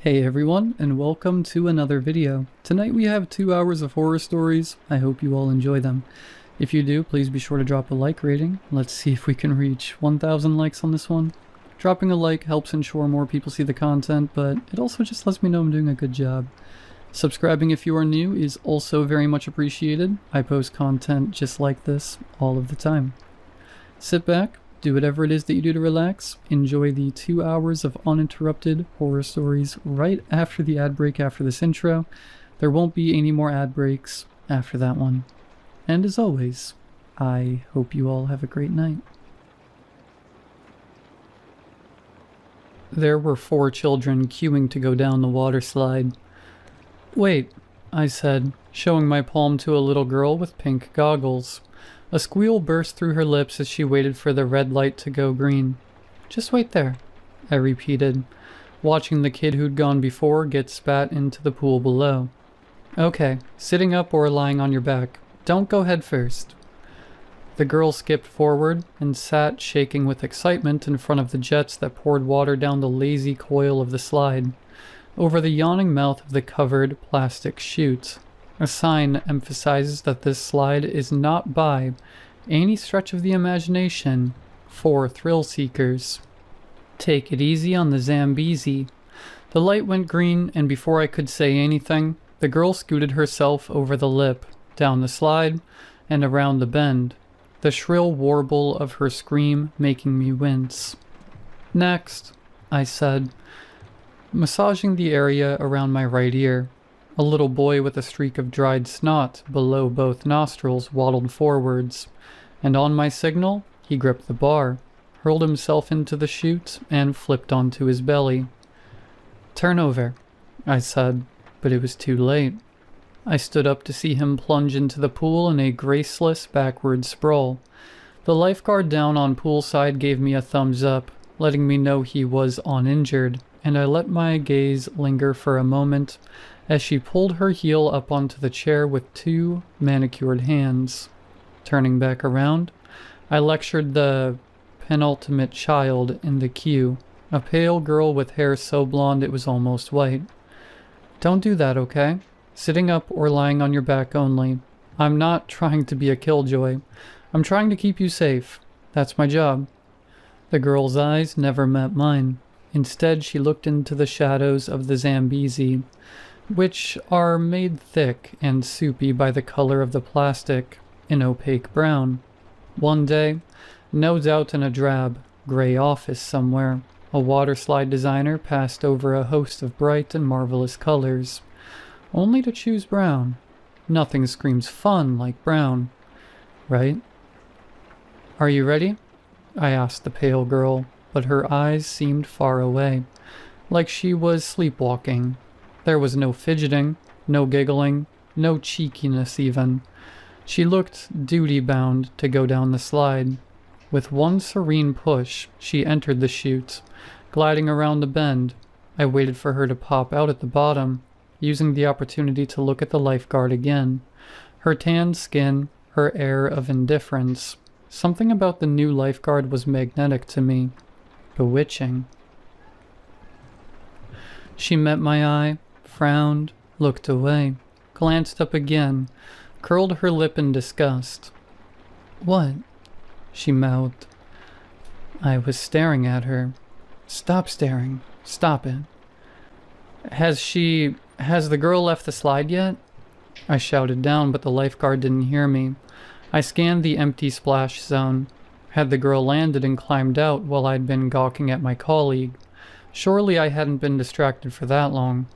Hey everyone, and welcome to another video. Tonight we have 2 hours of horror stories. I hope you all enjoy them. If you do, please be sure to drop a like rating. Let's see if we can reach 1,000 likes on this one. Dropping a like helps ensure more people see the content, but it also just lets me know I'm doing a good job. Subscribing if you are new is also very much appreciated. I post content just like this all of the time. Sit back, do whatever it is that you do to relax. Enjoy the 2 hours of uninterrupted horror stories right after the ad break after this intro. There won't be any more ad breaks after that one. And as always, I hope you all have a great night. There were 4 children queuing to go down the water slide. "Wait," I said, showing my palm to a little girl with pink goggles. A squeal burst through her lips as she waited for the red light to go green. "Just wait there," I repeated, watching the kid who'd gone before get spat into the pool below. "Okay, sitting up or lying on your back. Don't go head first." The girl skipped forward and sat shaking with excitement in front of the jets that poured water down the lazy coil of the slide, over the yawning mouth of the covered plastic chute. A sign emphasizes that this slide is not by any stretch of the imagination for thrill seekers. "Take it easy on the Zambezi." The light went green, and before I could say anything, the girl scooted herself over the lip, down the slide, and around the bend, the shrill warble of her scream making me wince. "Next," I said, massaging the area around my right ear. A little boy with a streak of dried snot below both nostrils waddled forwards, and on my signal, he gripped the bar, hurled himself into the chute, and flipped onto his belly. "Turn over," I said, but it was too late. I stood up to see him plunge into the pool in a graceless backward sprawl. The lifeguard down on poolside gave me a thumbs up, letting me know he was uninjured, and I let my gaze linger for a moment as she pulled her heel up onto the chair with 2 manicured hands. Turning back around, I lectured the penultimate child in the queue, a pale girl with hair so blonde it was almost white. "Don't do that, okay? Sitting up or lying on your back only. I'm not trying to be a killjoy. I'm trying to keep you safe. That's my job." The girl's eyes never met mine. Instead, she looked into the shadows of the Zambezi, which are made thick and soupy by the color of the plastic, an opaque brown. One day, no doubt in a drab, gray office somewhere, a waterslide designer passed over a host of bright and marvelous colors, only to choose brown. Nothing screams fun like brown, right? "Are you ready?" I asked the pale girl, but her eyes seemed far away, like she was sleepwalking. There was no fidgeting, no giggling, no cheekiness even. She looked duty-bound to go down the slide. With one serene push, she entered the chute, gliding around the bend. I waited for her to pop out at the bottom, using the opportunity to look at the lifeguard again. Her tanned skin, her air of indifference. Something about the new lifeguard was magnetic to me, bewitching. She met my eye, frowned, looked away, glanced up again, curled her lip in disgust. "What?" she mouthed. I was staring at her. "Stop staring. Stop it." Has the girl left the slide yet?" I shouted down, but the lifeguard didn't hear me. I scanned the empty splash zone. Had the girl landed and climbed out while I'd been gawking at my colleague? Surely I hadn't been distracted for that long.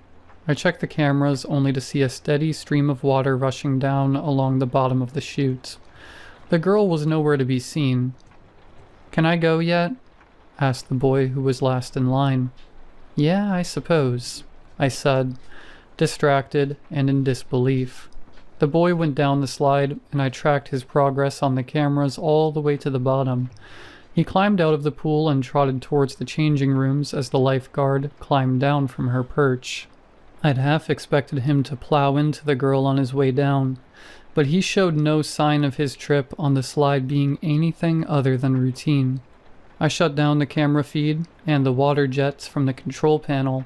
I checked the cameras only to see a steady stream of water rushing down along the bottom of the chute. The girl was nowhere to be seen. "Can I go yet?" asked the boy who was last in line. "Yeah, I suppose," I said, distracted and in disbelief. The boy went down the slide, and I tracked his progress on the cameras all the way to the bottom. He climbed out of the pool and trotted towards the changing rooms as the lifeguard climbed down from her perch. I'd half expected him to plow into the girl on his way down, but he showed no sign of his trip on the slide being anything other than routine. I shut down the camera feed and the water jets from the control panel.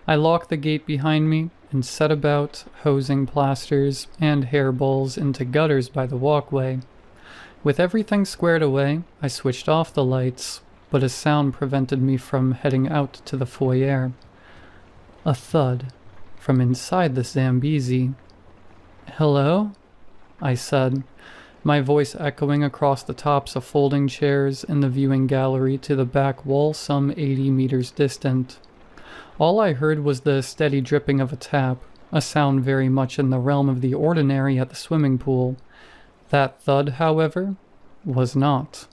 I locked the gate behind me and set about hosing plasters and hairballs into gutters by the walkway. With everything squared away, I switched off the lights, but a sound prevented me from heading out to the foyer. A thud from inside the Zambezi. "Hello?" I said, my voice echoing across the tops of folding chairs in the viewing gallery to the back wall some 80 meters distant. All I heard was the steady dripping of a tap, a sound very much in the realm of the ordinary at the swimming pool. That thud, however, was not.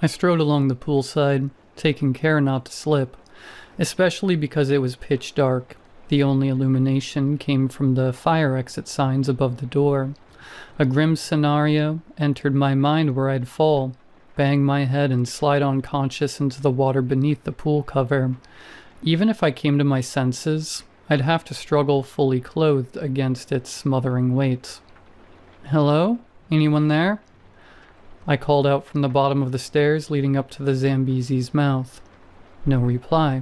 I strode along the poolside, taking care not to slip, especially because it was pitch dark. The only illumination came from the fire exit signs above the door. A grim scenario entered my mind where I'd fall, bang my head and slide unconscious into the water beneath the pool cover. Even if I came to my senses, I'd have to struggle fully clothed against its smothering weight. "Hello? Anyone there?" I called out from the bottom of the stairs leading up to the Zambezi's mouth. No reply.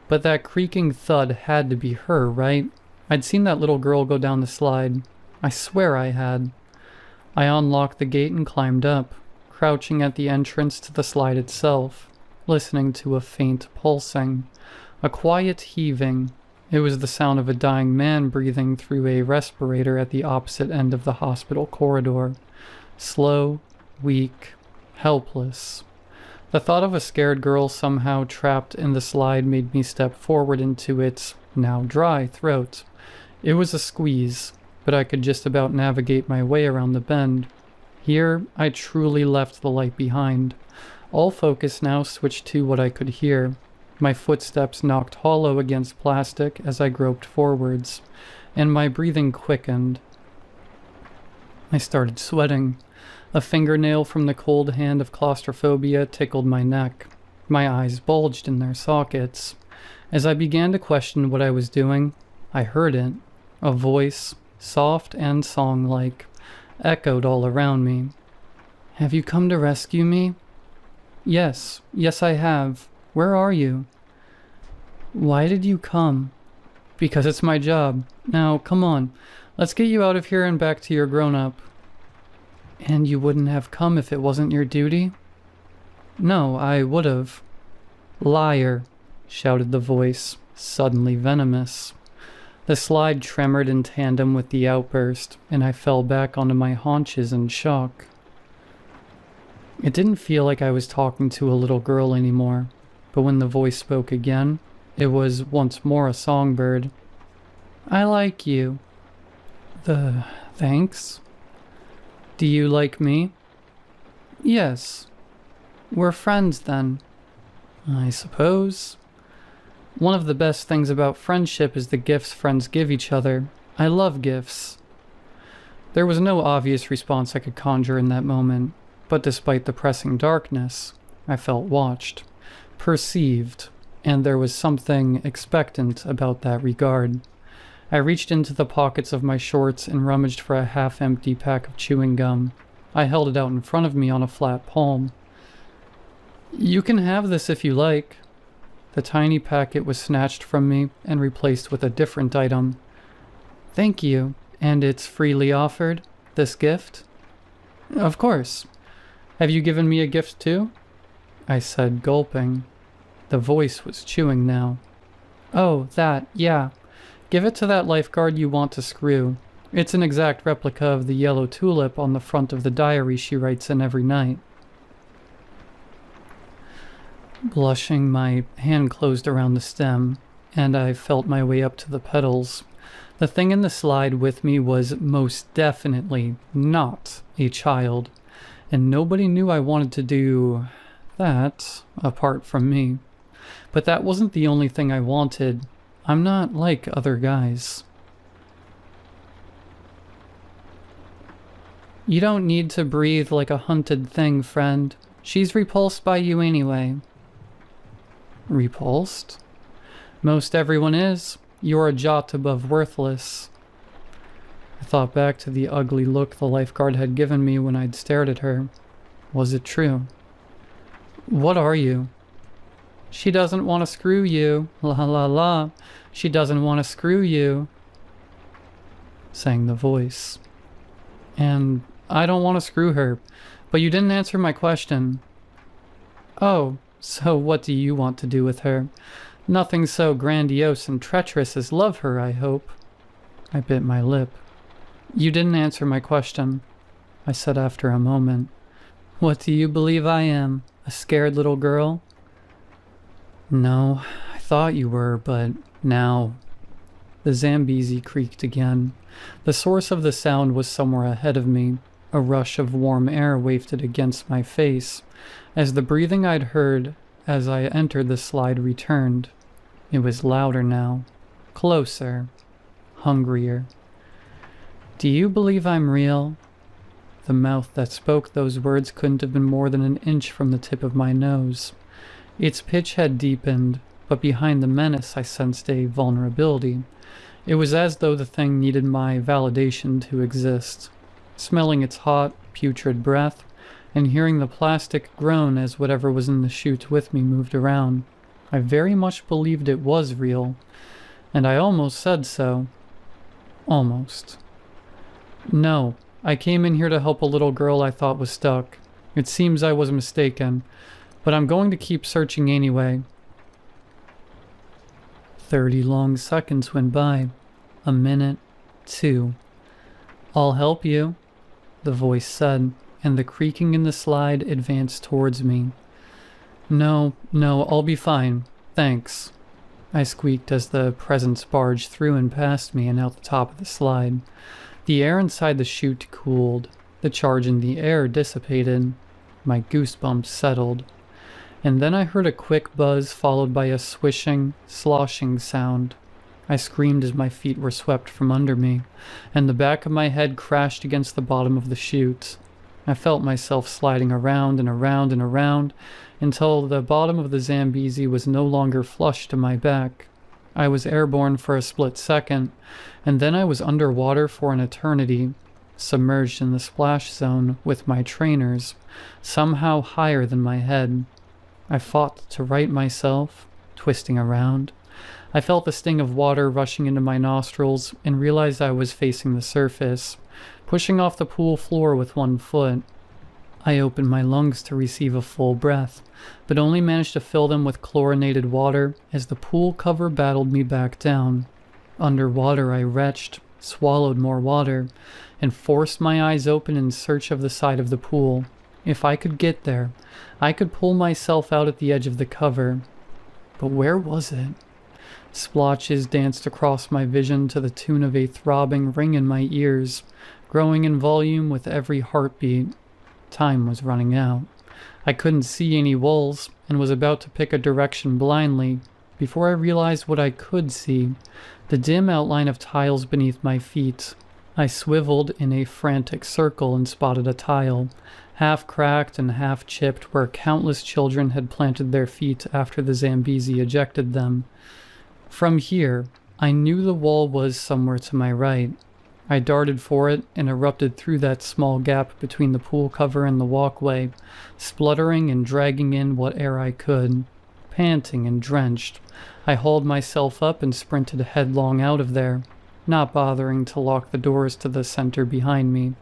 But that creaking thud had to be her, right? I'd seen that little girl go down the slide. I swear I had. I unlocked the gate and climbed up, crouching at the entrance to the slide itself, listening to a faint pulsing, a quiet heaving. It was the sound of a dying man breathing through a respirator at the opposite end of the hospital corridor. Slow, weak, helpless. The thought of a scared girl somehow trapped in the slide made me step forward into its now dry throat. It was a squeeze, but I could just about navigate my way around the bend. Here, I truly left the light behind. All focus now switched to what I could hear. My footsteps knocked hollow against plastic as I groped forwards, and my breathing quickened. I started sweating. A fingernail from the cold hand of claustrophobia tickled my neck. My eyes bulged in their sockets. As I began to question what I was doing, I heard it. A voice, soft and song-like, echoed all around me. "Have you come to rescue me?" Yes, I have. Where are you?" "Why did you come?" "Because it's my job. Now, come on. Let's get you out of here and back to your grown-up." "And you wouldn't have come if it wasn't your duty?" "No, I would've." "Liar," shouted the voice, suddenly venomous. The slide tremored in tandem with the outburst, and I fell back onto my haunches in shock. It didn't feel like I was talking to a little girl anymore, but when the voice spoke again, it was once more a songbird. "I like you." Thanks." "Do you like me?" "Yes." "We're friends then." "I suppose." "One of the best things about friendship is the gifts friends give each other. I love gifts." There was no obvious response I could conjure in that moment, but despite the pressing darkness, I felt watched, perceived, and there was something expectant about that regard. I reached into the pockets of my shorts and rummaged for a half-empty pack of chewing gum. I held it out in front of me on a flat palm. "You can have this if you like." The tiny packet was snatched from me and replaced with a different item. "Thank you. And it's freely offered, this gift?" "Of course. Have you given me a gift too?" I said, gulping. The voice was chewing now. "Oh, that, yeah. Give it to that lifeguard you want to screw. It's an exact replica of the yellow tulip on the front of the diary she writes in every night." Blushing, my hand closed around the stem, and I felt my way up to the petals. The thing in the slide with me was most definitely not a child, and nobody knew I wanted to do that apart from me. But that wasn't the only thing I wanted. I'm not like other guys. "You don't need to breathe like a hunted thing, friend. She's repulsed by you anyway." "Repulsed?" "Most everyone is. You're a jot above worthless." I thought back to the ugly look the lifeguard had given me when I'd stared at her. Was it true? "What are you?" She doesn't want to screw you. La la la. She doesn't want to screw you, sang the voice. And I don't want to screw her, but you didn't answer my question. Oh, so what do you want to do with her? Nothing so grandiose and treacherous as love her, I hope. I bit my lip. You didn't answer my question, I said after a moment. What do you believe I am, a scared little girl? No, I thought you were, but now... The Zambezi creaked again. The source of the sound was somewhere ahead of me. A rush of warm air wafted against my face, as the breathing I'd heard as I entered the slide returned. It was louder now, closer, hungrier. Do you believe I'm real? The mouth that spoke those words couldn't have been more than an inch from the tip of my nose. Its pitch had deepened, but behind the menace I sensed a vulnerability. It was as though the thing needed my validation to exist. Smelling its hot, putrid breath, and hearing the plastic groan as whatever was in the chute with me moved around, I very much believed it was real, and I almost said so. Almost. No, I came in here to help a little girl I thought was stuck. It seems I was mistaken, but I'm going to keep searching anyway. 30 long seconds went by. A minute, 2. I'll help you, the voice said, and the creaking in the slide advanced towards me. No, I'll be fine. Thanks, I squeaked as the presence barged through and past me and out the top of the slide. The air inside the chute cooled. The charge in the air dissipated. My goosebumps settled. And then I heard a quick buzz followed by a swishing, sloshing sound. I screamed as my feet were swept from under me, and the back of my head crashed against the bottom of the chute. I felt myself sliding around and around and around until the bottom of the Zambezi was no longer flush to my back. I was airborne for a split second, and then I was underwater for an eternity, submerged in the splash zone with my trainers, somehow higher than my head. I fought to right myself, twisting around. I felt the sting of water rushing into my nostrils and realized I was facing the surface, pushing off the pool floor with one foot. I opened my lungs to receive a full breath, but only managed to fill them with chlorinated water as the pool cover battled me back down. Underwater I retched, swallowed more water, and forced my eyes open in search of the side of the pool. If I could get there, I could pull myself out at the edge of the cover. But where was it? Splotches danced across my vision to the tune of a throbbing ring in my ears, growing in volume with every heartbeat. Time was running out. I couldn't see any walls, and was about to pick a direction blindly, before I realized what I could see, the dim outline of tiles beneath my feet. I swiveled in a frantic circle and spotted a tile, half cracked and half chipped, where countless children had planted their feet after the Zambezi ejected them. From here, I knew the wall was somewhere to my right. I darted for it and erupted through that small gap between the pool cover and the walkway, spluttering and dragging in what air I could. Panting and drenched, I hauled myself up and sprinted headlong out of there, not bothering to lock the doors to the center behind me.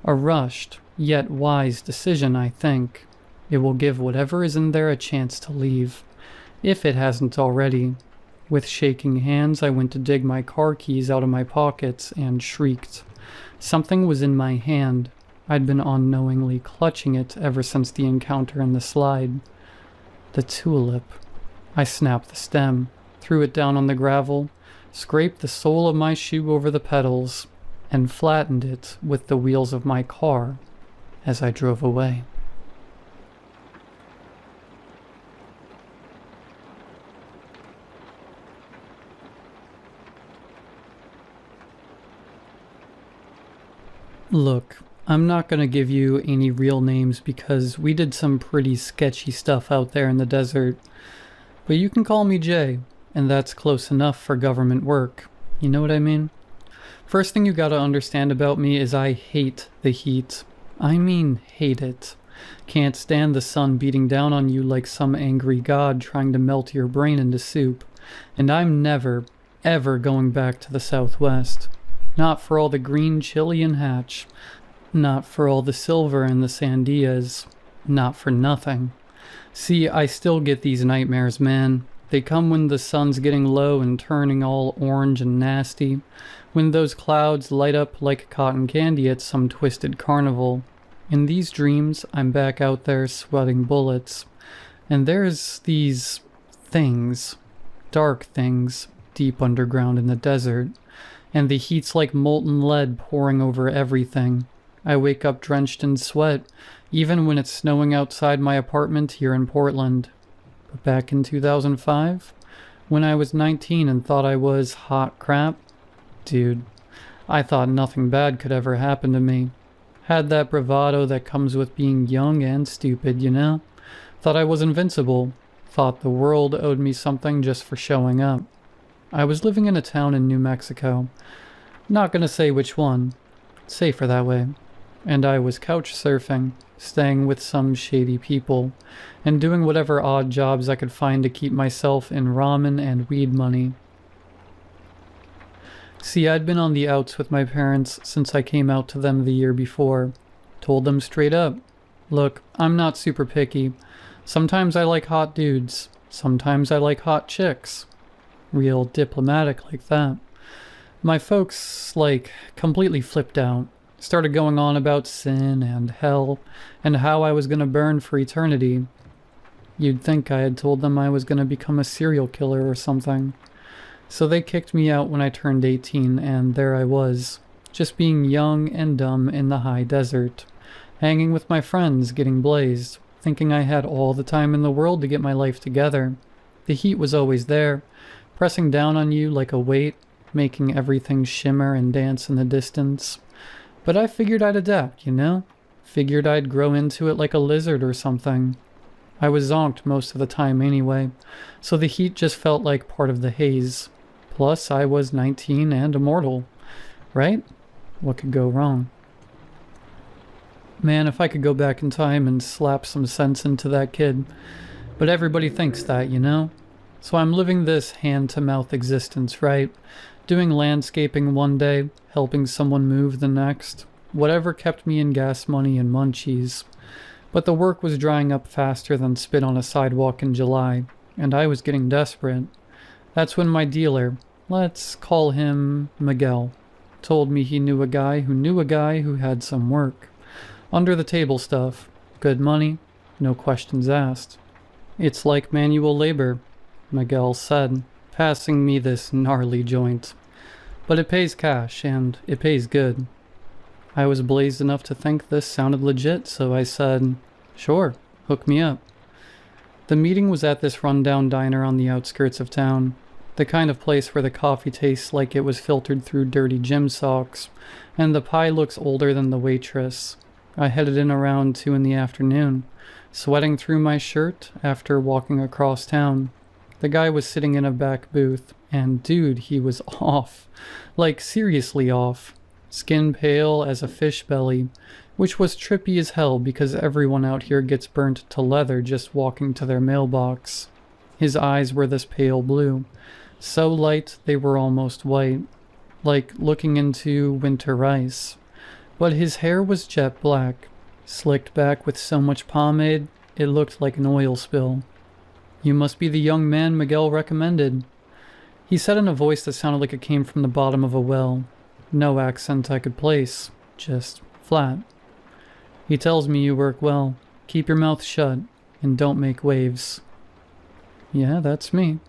A rushed, yet wise decision, I think. It will give whatever is in there a chance to leave, if it hasn't already. With shaking hands, I went to dig my car keys out of my pockets and shrieked. Something was in my hand. I'd been unknowingly clutching it ever since the encounter in the slide. The tulip. I snapped the stem, threw it down on the gravel, scraped the sole of my shoe over the petals, and flattened it with the wheels of my car as I drove away. Look, I'm not going to give you any real names because we did some pretty sketchy stuff out there in the desert. But you can call me Jay, and that's close enough for government work. You know what I mean? First thing you gotta understand about me is I hate the heat. I mean hate it. Can't stand the sun beating down on you like some angry god trying to melt your brain into soup. And I'm never, ever going back to the Southwest. Not for all the green chili and hatch. Not for all the silver and the sandias. Not for nothing. See, I still get these nightmares, man. They come when the sun's getting low and turning all orange and nasty. When those clouds light up like cotton candy at some twisted carnival. In these dreams, I'm back out there sweating bullets. And there's these things, dark things, deep underground in the desert. And the heat's like molten lead pouring over everything. I wake up drenched in sweat, even when it's snowing outside my apartment here in Portland. But back in 2005, when I was 19 and thought I was hot crap, dude, I thought nothing bad could ever happen to me. Had that bravado that comes with being young and stupid, you know? Thought I was invincible. Thought the world owed me something just for showing up. I was living in a town in New Mexico. Not gonna say which one. Safer that way. And I was couch surfing, staying with some shady people, and doing whatever odd jobs I could find to keep myself in ramen and weed money. See, I'd been on the outs with my parents since I came out to them the year before. Told them straight up, look, I'm not super picky. Sometimes I like hot dudes. Sometimes I like hot chicks. Real diplomatic like that. My folks, completely flipped out. Started going on about sin and hell and how I was going to burn for eternity. You'd think I had told them I was going to become a serial killer or something. So they kicked me out when I turned 18, and there I was, just being young and dumb in the high desert, hanging with my friends, getting blazed, thinking I had all the time in the world to get my life together. The heat was always there, pressing down on you like a weight, making everything shimmer and dance in the distance. But I figured I'd adapt, you know? Figured I'd grow into it like a lizard or something. I was zonked most of the time anyway, so the heat just felt like part of the haze. Plus, I was 19 and immortal, right? What could go wrong? Man, if I could go back in time and slap some sense into that kid. But everybody thinks that, you know? So I'm living this hand-to-mouth existence, right? Doing landscaping one day, helping someone move the next. Whatever kept me in gas money and munchies. But the work was drying up faster than spit on a sidewalk in July, and I was getting desperate. That's when my dealer, let's call him Miguel, told me he knew a guy who had some work. Under the table stuff, good money, no questions asked. It's like manual labor, Miguel said, passing me this gnarly joint. But it pays cash, and it pays good. I was blazed enough to think this sounded legit, so I said, sure, hook me up. The meeting was at this rundown diner on the outskirts of town, the kind of place where the coffee tastes like it was filtered through dirty gym socks, and the pie looks older than the waitress. I headed in around 2 in the afternoon, sweating through my shirt after walking across town. The guy was sitting in a back booth, and dude, he was off. Like, seriously off. Skin pale as a fish belly, which was trippy as hell because everyone out here gets burnt to leather just walking to their mailbox. His eyes were this pale blue, so light they were almost white, like looking into winter ice. But his hair was jet black, slicked back with so much pomade, it looked like an oil spill. You must be the young man Miguel recommended. He said in a voice that sounded like it came from the bottom of a well. No accent I could place, just flat. He tells me you work well. Keep your mouth shut, and don't make waves. Yeah, that's me,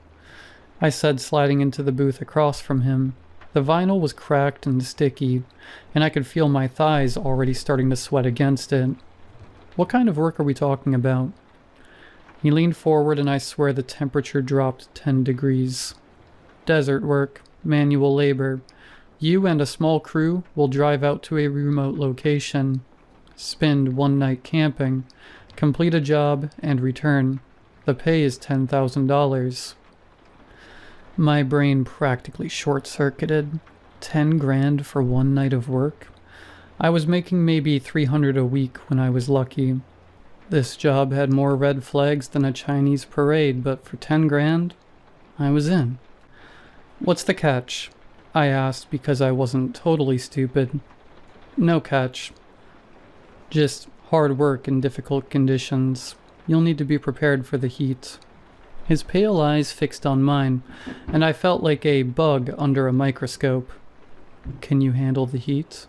I said, sliding into the booth across from him. The vinyl was cracked and sticky, and I could feel my thighs already starting to sweat against it. What kind of work are we talking about? He leaned forward, and I swear the temperature dropped 10 degrees. Desert work, manual labor. You and a small crew will drive out to a remote location, spend one night camping, complete a job, and return. The pay is $10,000. My brain practically short-circuited. 10 grand for one night of work? I was making maybe $300 a week when I was lucky. This job had more red flags than a Chinese parade, but for 10 grand, I was in. What's the catch? I asked because I wasn't totally stupid. No catch. Just hard work in difficult conditions. You'll need to be prepared for the heat. His pale eyes fixed on mine, and I felt like a bug under a microscope. Can you handle the heat?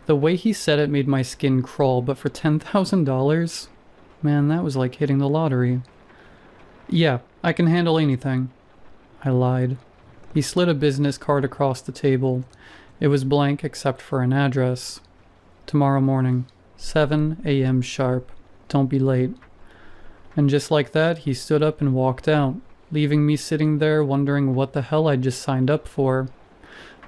The way he said it made my skin crawl, but for $10,000? Man, that was like hitting the lottery. Yeah, I can handle anything. I lied. He slid a business card across the table. It was blank except for an address. Tomorrow morning, 7 a.m. sharp. Don't be late. And just like that, he stood up and walked out, leaving me sitting there wondering what the hell I'd just signed up for.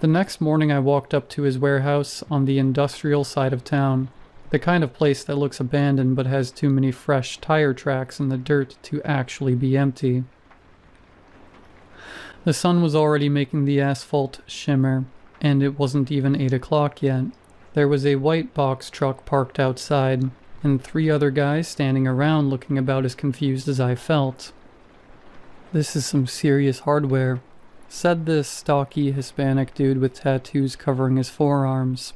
The next morning I walked up to his warehouse on the industrial side of town, the kind of place that looks abandoned but has too many fresh tire tracks in the dirt to actually be empty. The sun was already making the asphalt shimmer, and it wasn't even 8 o'clock yet. There was a white box truck parked outside, and 3 other guys standing around looking about as confused as I felt. This is some serious hardware, said this stocky Hispanic dude with tattoos covering his forearms.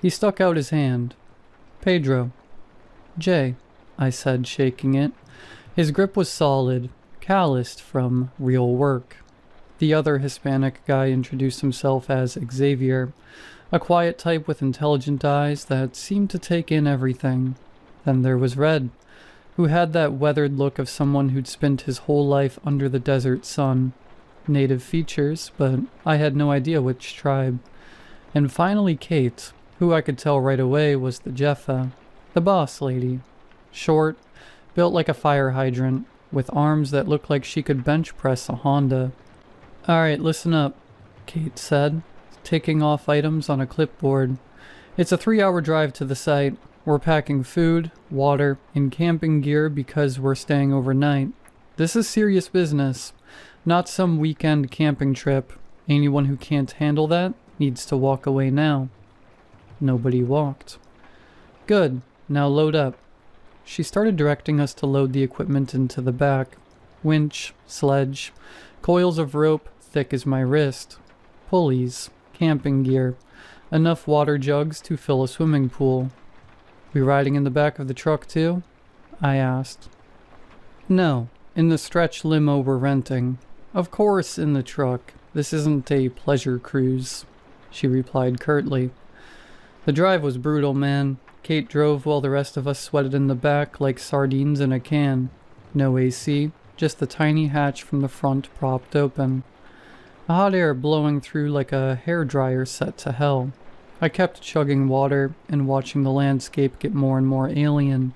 He stuck out his hand. Pedro. Jay, I said, shaking it. His grip was solid, calloused from real work. The other Hispanic guy introduced himself as Xavier, a quiet type with intelligent eyes that seemed to take in everything. Then there was Red, who had that weathered look of someone who'd spent his whole life under the desert sun. Native features, but I had no idea which tribe. And finally Kate, who I could tell right away was the Jeffa, the boss lady. Short, built like a fire hydrant, with arms that looked like she could bench press a Honda. Alright, listen up, Kate said, ticking off items on a clipboard. It's a 3-hour drive to the site. We're packing food, water, and camping gear because we're staying overnight. This is serious business, not some weekend camping trip. Anyone who can't handle that needs to walk away now. Nobody walked. Good, now load up. She started directing us to load the equipment into the back. Winch, sledge, coils of rope thick as my wrist, pulleys, camping gear, enough water jugs to fill a swimming pool. We riding in the back of the truck too? I asked. No, in the stretch limo we're renting. Of course in the truck. This isn't a pleasure cruise, she replied curtly. The drive was brutal, man. Kate drove while the rest of us sweated in the back like sardines in a can. No AC, just the tiny hatch from the front propped open. A hot air blowing through like a hairdryer set to hell. I kept chugging water and watching the landscape get more and more alien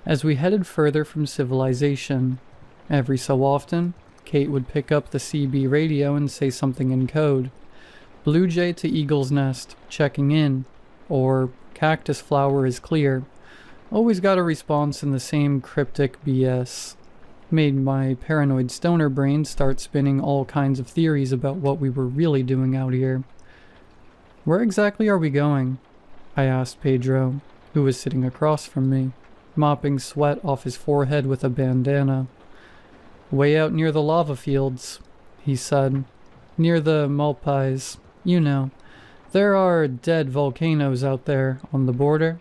as we headed further from civilization. Every so often, Kate would pick up the CB radio and say something in code. Blue jay to eagle's nest, checking in, or cactus flower is clear. Always got a response in the same cryptic BS. Made my paranoid stoner brain start spinning all kinds of theories about what we were really doing out here. Where exactly are we going? I asked Pedro, who was sitting across from me, mopping sweat off his forehead with a bandana. Way out near the lava fields, he said. Near the Malpais, you know. There are dead volcanoes out there on the border.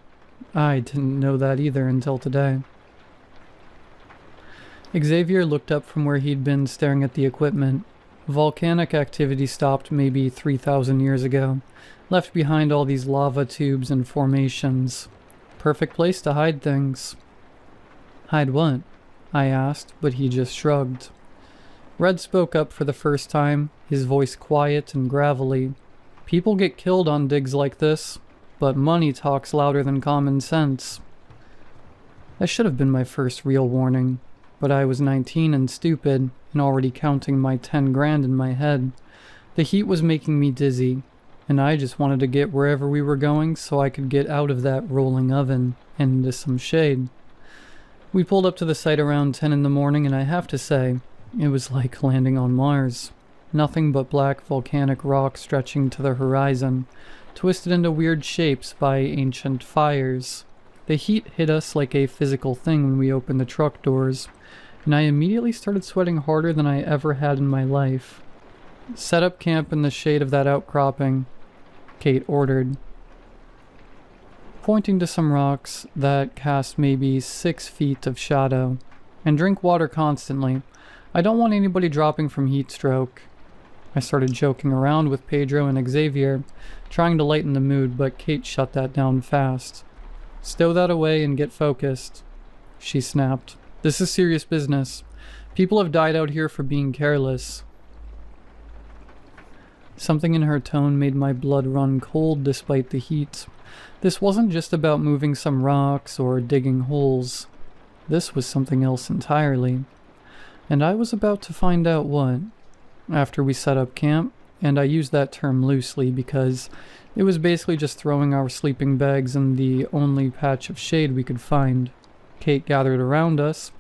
I didn't know that either until today. Xavier looked up from where he'd been staring at the equipment. Volcanic activity stopped maybe 3,000 years ago, left behind all these lava tubes and formations. Perfect place to hide things. Hide what? I asked, but he just shrugged. Red spoke up for the first time, his voice quiet and gravelly. People get killed on digs like this, but money talks louder than common sense. That should have been my first real warning. But I was 19 and stupid, and already counting my 10 grand in my head. The heat was making me dizzy, and I just wanted to get wherever we were going so I could get out of that rolling oven and into some shade. We pulled up to the site around 10 in the morning, and I have to say, it was like landing on Mars. Nothing but black volcanic rock stretching to the horizon, twisted into weird shapes by ancient fires. The heat hit us like a physical thing when we opened the truck doors, and I immediately started sweating harder than I ever had in my life. "Set up camp in the shade of that outcropping," Kate ordered, pointing to some rocks that cast maybe 6 feet of shadow. "And drink water constantly. I don't want anybody dropping from heat stroke." I started joking around with Pedro and Xavier, trying to lighten the mood, but Kate shut that down fast. "Stow that away and get focused," she snapped. "This is serious business. People have died out here for being careless." Something in her tone made my blood run cold despite the heat. This wasn't just about moving some rocks or digging holes. This was something else entirely. And I was about to find out what. After we set up camp, and I use that term loosely because it was basically just throwing our sleeping bags in the only patch of shade we could find, Kate gathered around us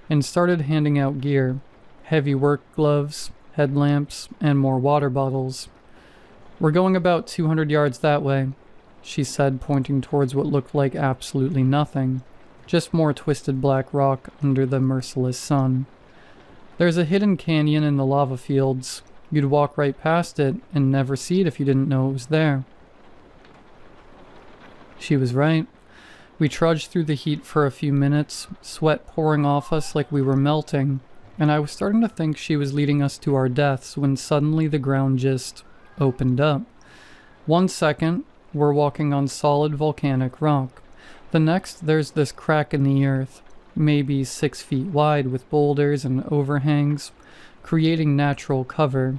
and started handing out gear: heavy work gloves, headlamps, and more water bottles. "We're going about 200 yards that way," she said, pointing towards what looked like absolutely nothing, just more twisted black rock under the merciless sun. "There's a hidden canyon in the lava fields. You'd walk right past it and never see it if you didn't know it was there." She was right. We trudged through the heat for a few minutes, sweat pouring off us like we were melting, and I was starting to think she was leading us to our deaths when suddenly the ground just opened up. 1 second, we're walking on solid volcanic rock. The next, there's this crack in the earth, maybe 6 feet wide with boulders and overhangs, creating natural cover.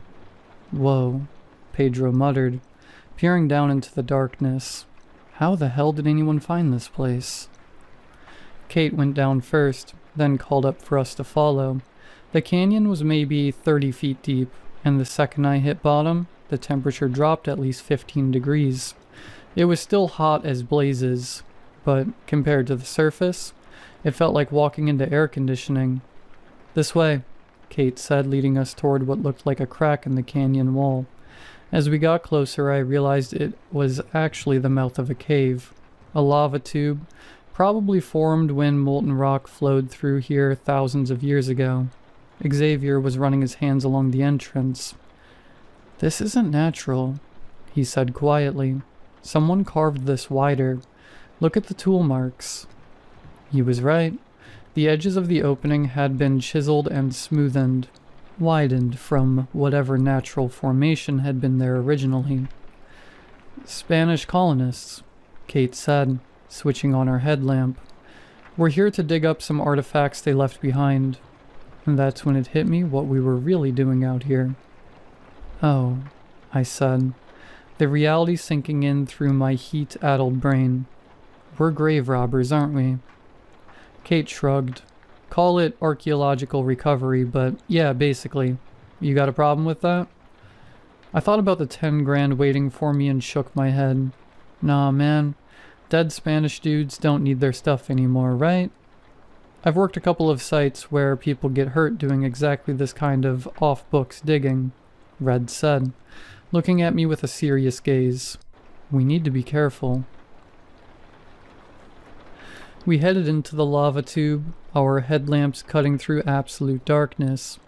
"Whoa," Pedro muttered, peering down into the darkness. "How the hell did anyone find this place?" Kate went down first, then called up for us to follow. The canyon was maybe 30 feet deep, and the second I hit bottom, the temperature dropped at least 15 degrees. It was still hot as blazes, but compared to the surface, it felt like walking into air conditioning. "This way," Kate said, leading us toward what looked like a crack in the canyon wall. As we got closer, I realized it was actually the mouth of a cave, a lava tube, probably formed when molten rock flowed through here thousands of years ago. Xavier was running his hands along the entrance. "This isn't natural," he said quietly. "Someone carved this wider. Look at the tool marks." He was right. The edges of the opening had been chiseled and smoothened, widened from whatever natural formation had been there originally. "Spanish colonists," Kate said, switching on her headlamp. "We're here to dig up some artifacts they left behind." And that's when it hit me what we were really doing out here. "Oh," I said, the reality sinking in through my heat-addled brain. "We're grave robbers, aren't we?" Kate shrugged. "Call it archaeological recovery, but yeah, basically. You got a problem with that?" I thought about the 10 grand waiting for me and shook my head. Nah, man. Dead Spanish dudes don't need their stuff anymore, right? I've worked a couple of sites where people get hurt doing exactly this kind of off-books digging, Red said, looking at me with a serious gaze. "We need to be careful." We headed into the lava tube, our headlamps cutting through absolute darkness.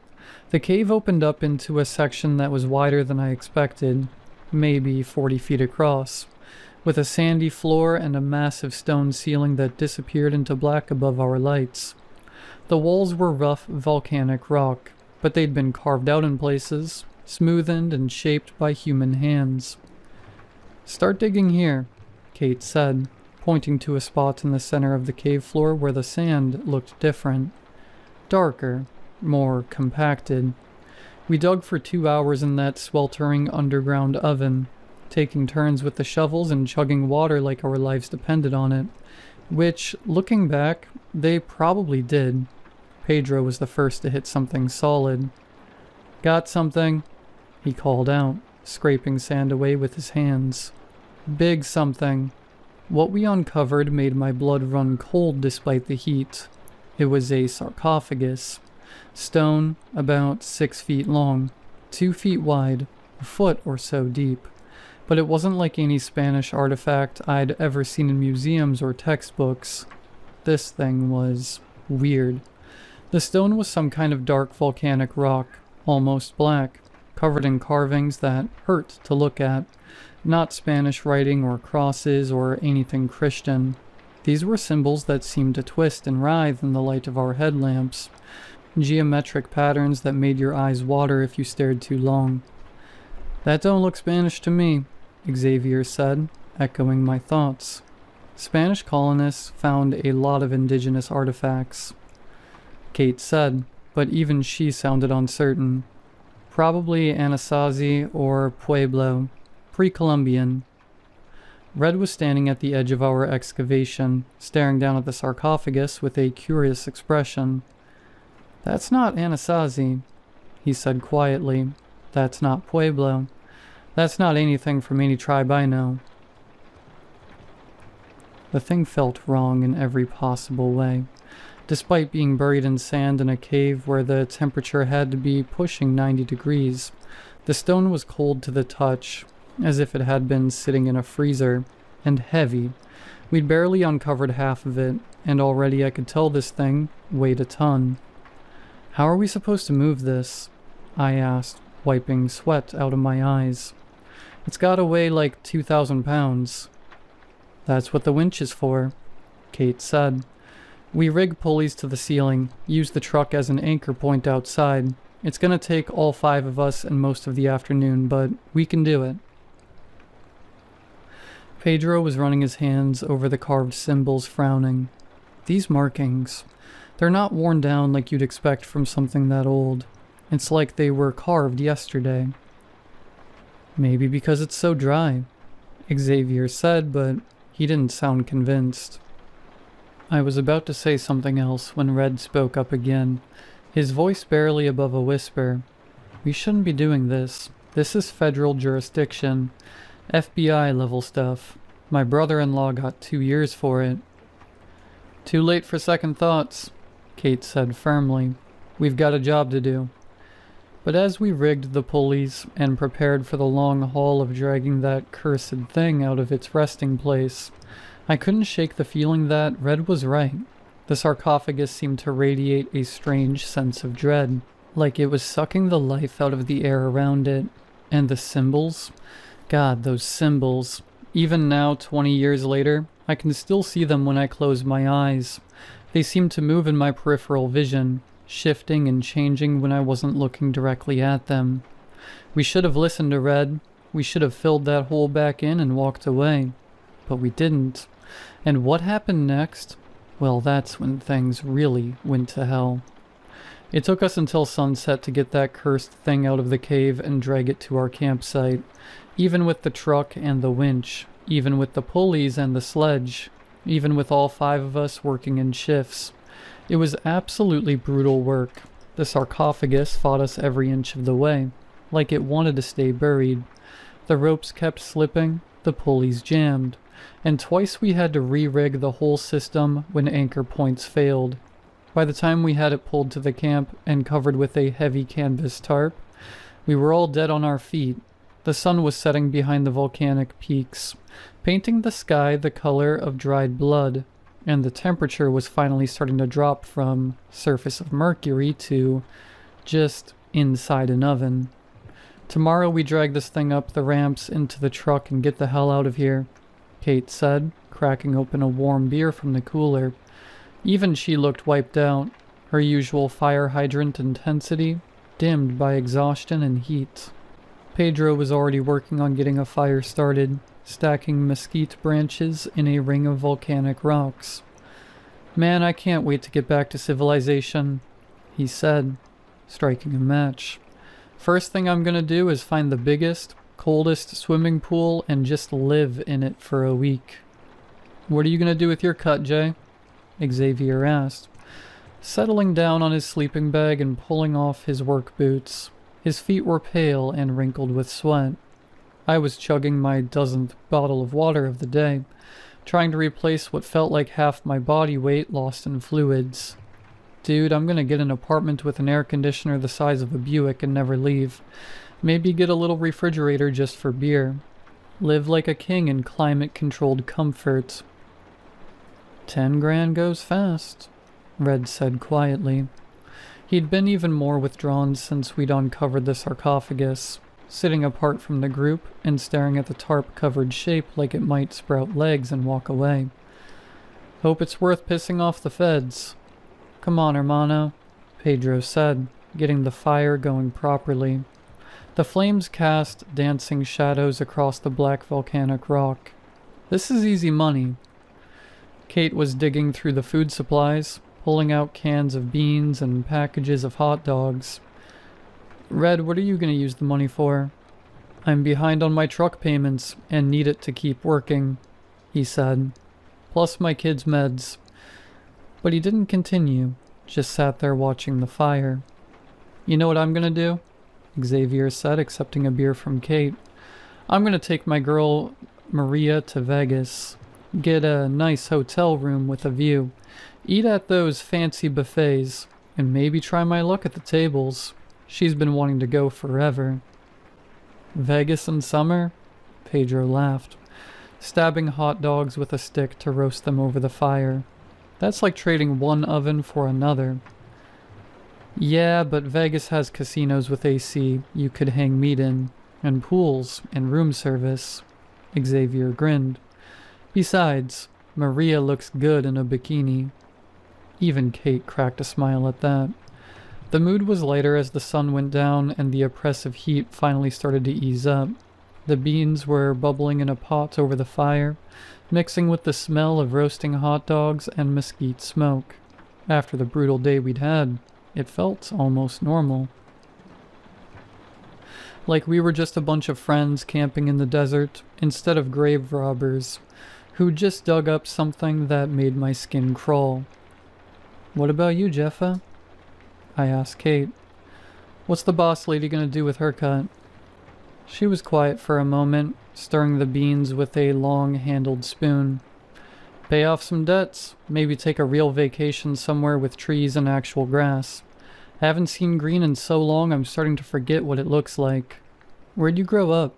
The cave opened up into a section that was wider than I expected, maybe 40 feet across, with a sandy floor and a massive stone ceiling that disappeared into black above our lights. The walls were rough volcanic rock, but they'd been carved out in places, smoothened and shaped by human hands. "Start digging here," Kate said, pointing to a spot in the center of the cave floor where the sand looked different. Darker, more compacted. We dug for 2 hours in that sweltering underground oven, taking turns with the shovels and chugging water like our lives depended on it, which, looking back, they probably did. Pedro was the first to hit something solid. "Got something," he called out, scraping sand away with his hands. "Big something." What we uncovered made my blood run cold despite the heat. It was a sarcophagus. Stone, about 6 feet long, 2 feet wide, a foot or so deep. but it wasn't like any Spanish artifact I'd ever seen in museums or textbooks. This thing was weird. The stone was some kind of dark volcanic rock, almost black, covered in carvings that hurt to look at. Not Spanish writing or crosses or anything Christian. These were symbols that seemed to twist and writhe in the light of our headlamps. Geometric patterns that made your eyes water if you stared too long. "That don't look Spanish to me," Xavier said, echoing my thoughts. Spanish colonists found a lot of indigenous artifacts, Kate said, but even she sounded uncertain. Probably Anasazi or Pueblo, pre-Columbian. Red was standing at the edge of our excavation, staring down at the sarcophagus with a curious expression. "That's not Anasazi," he said quietly. "That's not Pueblo. That's not anything from any tribe I know." The thing felt wrong in every possible way. Despite being buried in sand in a cave where the temperature had to be pushing 90 degrees, the stone was cold to the touch, as if it had been sitting in a freezer, and heavy. We'd barely uncovered half of it, and already I could tell this thing weighed a ton. "How are we supposed to move this?" I asked, wiping sweat out of my eyes. "It's gotta weigh like 2,000 pounds. "That's what the winch is for," Kate said. "We rig pulleys to the ceiling, use the truck as an anchor point outside. It's gonna take all 5 of us and most of the afternoon, but we can do it." Pedro was running his hands over the carved symbols, frowning. "These markings, they're not worn down like you'd expect from something that old. It's like they were carved yesterday." "Maybe because it's so dry," Xavier said, but he didn't sound convinced. I was about to say something else when Red spoke up again, his voice barely above a whisper. "We shouldn't be doing this. This is federal jurisdiction. FBI level stuff. My brother-in-law got 2 years for it." "Too late for second thoughts," Kate said firmly. "We've got a job to do." But as we rigged the pulleys and prepared for the long haul of dragging that cursed thing out of its resting place, I couldn't shake the feeling that Red was right. The sarcophagus seemed to radiate a strange sense of dread, like it was sucking the life out of the air around it. And the symbols? God, those symbols. Even now, 20 years later, I can still see them when I close my eyes. They seem to move in my peripheral vision, shifting and changing when I wasn't looking directly at them. We should have listened to Red. We should have filled that hole back in and walked away. But we didn't. And what happened next? Well, that's when things really went to hell. It took us until sunset to get that cursed thing out of the cave and drag it to our campsite. Even with the truck and the winch, even with the pulleys and the sledge, even with all 5 of us working in shifts. It was absolutely brutal work. The sarcophagus fought us every inch of the way, like it wanted to stay buried. The ropes kept slipping, the pulleys jammed, and twice we had to re-rig the whole system when anchor points failed. By the time we had it pulled to the camp and covered with a heavy canvas tarp, we were all dead on our feet. The sun was setting behind the volcanic peaks, painting the sky the color of dried blood, and the temperature was finally starting to drop from surface of mercury to just inside an oven. "Tomorrow we drag this thing up the ramps into the truck and get the hell out of here," Kate said, cracking open a warm beer from the cooler. Even she looked wiped out, her usual fire hydrant intensity dimmed by exhaustion and heat. Pedro was already working on getting a fire started, stacking mesquite branches in a ring of volcanic rocks. "Man, I can't wait to get back to civilization," he said, striking a match. "First thing I'm gonna do is find the biggest, coldest swimming pool and just live in it for a week." "What are you gonna do with your cut, Jay?" Xavier asked, settling down on his sleeping bag and pulling off his work boots. His feet were pale and wrinkled with sweat. I was chugging my dozenth bottle of water of the day, trying to replace what felt like half my body weight lost in fluids. "Dude, I'm gonna get an apartment with an air conditioner the size of a Buick and never leave. Maybe get a little refrigerator just for beer. Live like a king in climate-controlled comfort. 10 grand goes fast, Red said quietly. He'd been even more withdrawn since we'd uncovered the sarcophagus, sitting apart from the group and staring at the tarp-covered shape like it might sprout legs and walk away. Hope it's worth pissing off the feds. Come on, hermano, Pedro said, getting the fire going properly. The flames cast dancing shadows across the black volcanic rock. This is easy money. Kate was digging through the food supplies, pulling out cans of beans and packages of hot dogs. Red, what are you going to use the money for? I'm behind on my truck payments and need it to keep working, he said. Plus my kids' meds. But he didn't continue, just sat there watching the fire. You know what I'm going to do? Xavier said, accepting a beer from Kate. I'm going to take my girl Maria to Vegas. Get a nice hotel room with a view. Eat at those fancy buffets. And maybe try my luck at the tables. She's been wanting to go forever. Vegas in summer? Pedro laughed, stabbing hot dogs with a stick to roast them over the fire. That's like trading one oven for another. Yeah, but Vegas has casinos with AC you could hang meat in, and pools, and room service. Xavier grinned. Besides, Maria looks good in a bikini. Even Kate cracked a smile at that. The mood was lighter as the sun went down and the oppressive heat finally started to ease up. The beans were bubbling in a pot over the fire, mixing with the smell of roasting hot dogs and mesquite smoke. After the brutal day we'd had, it felt almost normal. Like we were just a bunch of friends camping in the desert instead of grave robbers who just dug up something that made my skin crawl. What about you, Jeffa? I asked Kate. What's the boss lady gonna do with her cut? She was quiet for a moment, stirring the beans with a long-handled spoon. Pay off some debts, maybe take a real vacation somewhere with trees and actual grass. Haven't seen green in so long I'm starting to forget what it looks like. Where'd you grow up?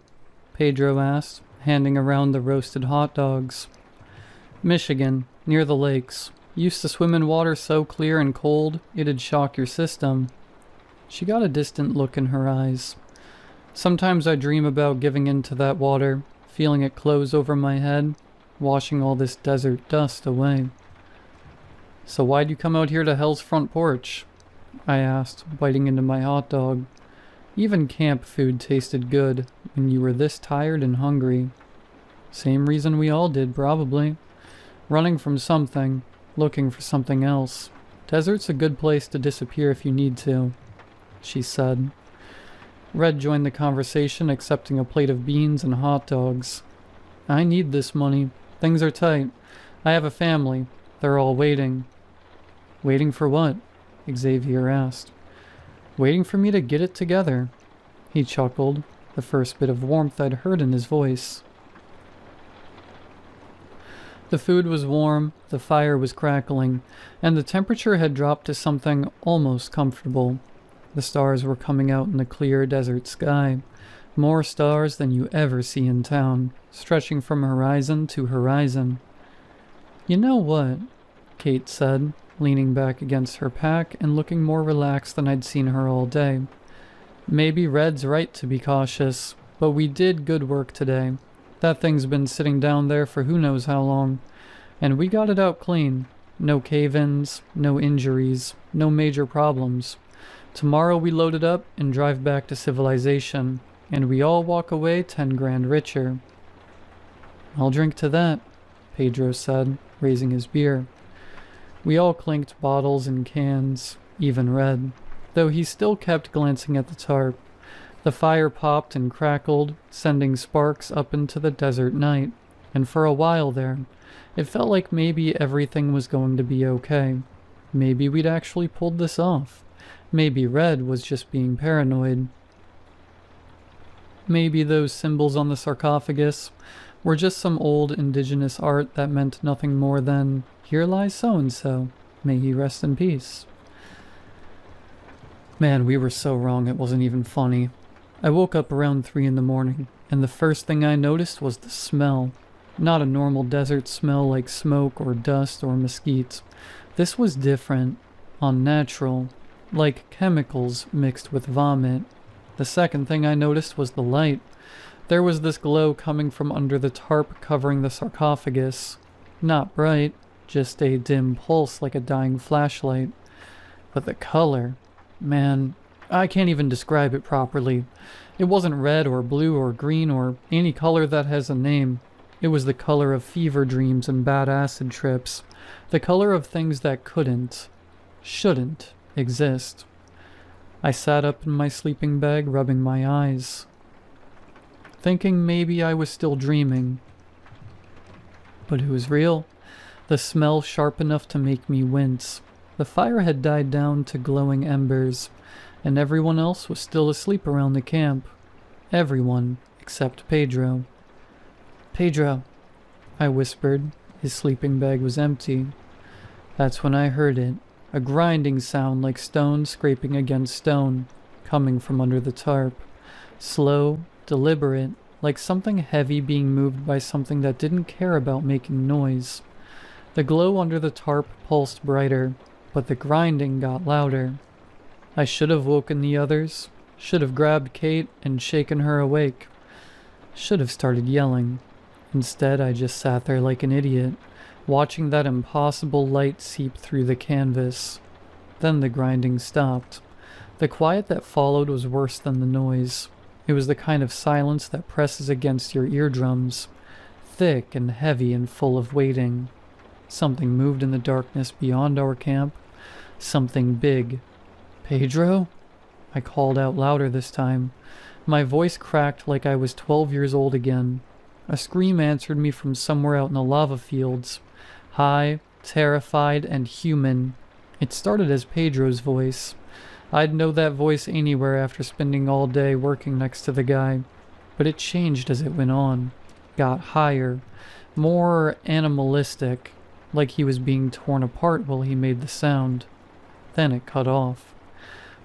Pedro asked, handing around the roasted hot dogs. Michigan, near the lakes. Used to swim in water so clear and cold, it'd shock your system. She got a distant look in her eyes. Sometimes I dream about giving in to that water, feeling it close over my head, washing all this desert dust away. So why'd you come out here to Hell's front porch? I asked, biting into my hot dog. Even camp food tasted good when you were this tired and hungry. Same reason we all did, probably. Running from something, looking for something else. Desert's a good place to disappear if you need to, she said. Red joined the conversation, accepting a plate of beans and hot dogs. I need this money. Things are tight. I have a family. They're all waiting. Waiting for what? Xavier asked. Waiting for me to get it together. He chuckled, the first bit of warmth I'd heard in his voice. The food was warm, the fire was crackling, and the temperature had dropped to something almost comfortable. The stars were coming out in the clear desert sky, more stars than you ever see in town, stretching from horizon to horizon. You know what? Kate said, leaning back against her pack and looking more relaxed than I'd seen her all day. Maybe Red's right to be cautious, but we did good work today. That thing's been sitting down there for who knows how long, and we got it out clean. No cave-ins, no injuries, no major problems. Tomorrow we load it up and drive back to civilization, and we all walk away 10 grand richer. I'll drink to that, Pedro said, raising his beer. We all clinked bottles and cans, even Red, though he still kept glancing at the tarp. The fire popped and crackled, sending sparks up into the desert night, and for a while there, it felt like maybe everything was going to be okay. Maybe we'd actually pulled this off. Maybe Red was just being paranoid. Maybe those symbols on the sarcophagus were just some old indigenous art that meant nothing more than, here lies so-and-so, may he rest in peace. Man, we were so wrong it wasn't even funny. I woke up around 3 in the morning, and the first thing I noticed was the smell. Not a normal desert smell like smoke or dust or mesquite. This was different, unnatural, like chemicals mixed with vomit. The second thing I noticed was the light. There was this glow coming from under the tarp covering the sarcophagus. Not bright, just a dim pulse like a dying flashlight. But the color, man, I can't even describe it properly. It wasn't red or blue or green or any color that has a name. It was the color of fever dreams and bad acid trips. The color of things that shouldn't exist. I sat up in my sleeping bag, rubbing my eyes, thinking maybe I was still dreaming. But it was real. The smell sharp enough to make me wince. The fire had died down to glowing embers, and everyone else was still asleep around the camp. Everyone except Pedro. "Pedro," I whispered. His sleeping bag was empty. That's when I heard it, a grinding sound like stone scraping against stone, coming from under the tarp. Slow, deliberate, like something heavy being moved by something that didn't care about making noise. The glow under the tarp pulsed brighter, but the grinding got louder. I should have woken the others, should have grabbed Kate and shaken her awake, should have started yelling. Instead, I just sat there like an idiot, watching that impossible light seep through the canvas. Then the grinding stopped. The quiet that followed was worse than the noise. It was the kind of silence that presses against your eardrums, thick and heavy and full of waiting. Something moved in the darkness beyond our camp. Something big. "Pedro?" I called out louder this time. My voice cracked like I was 12 years old again. A scream answered me from somewhere out in the lava fields. High, terrified, and human. It started as Pedro's voice. I'd know that voice anywhere after spending all day working next to the guy. But it changed as it went on. Got higher. More animalistic. Like he was being torn apart while he made the sound. Then it cut off.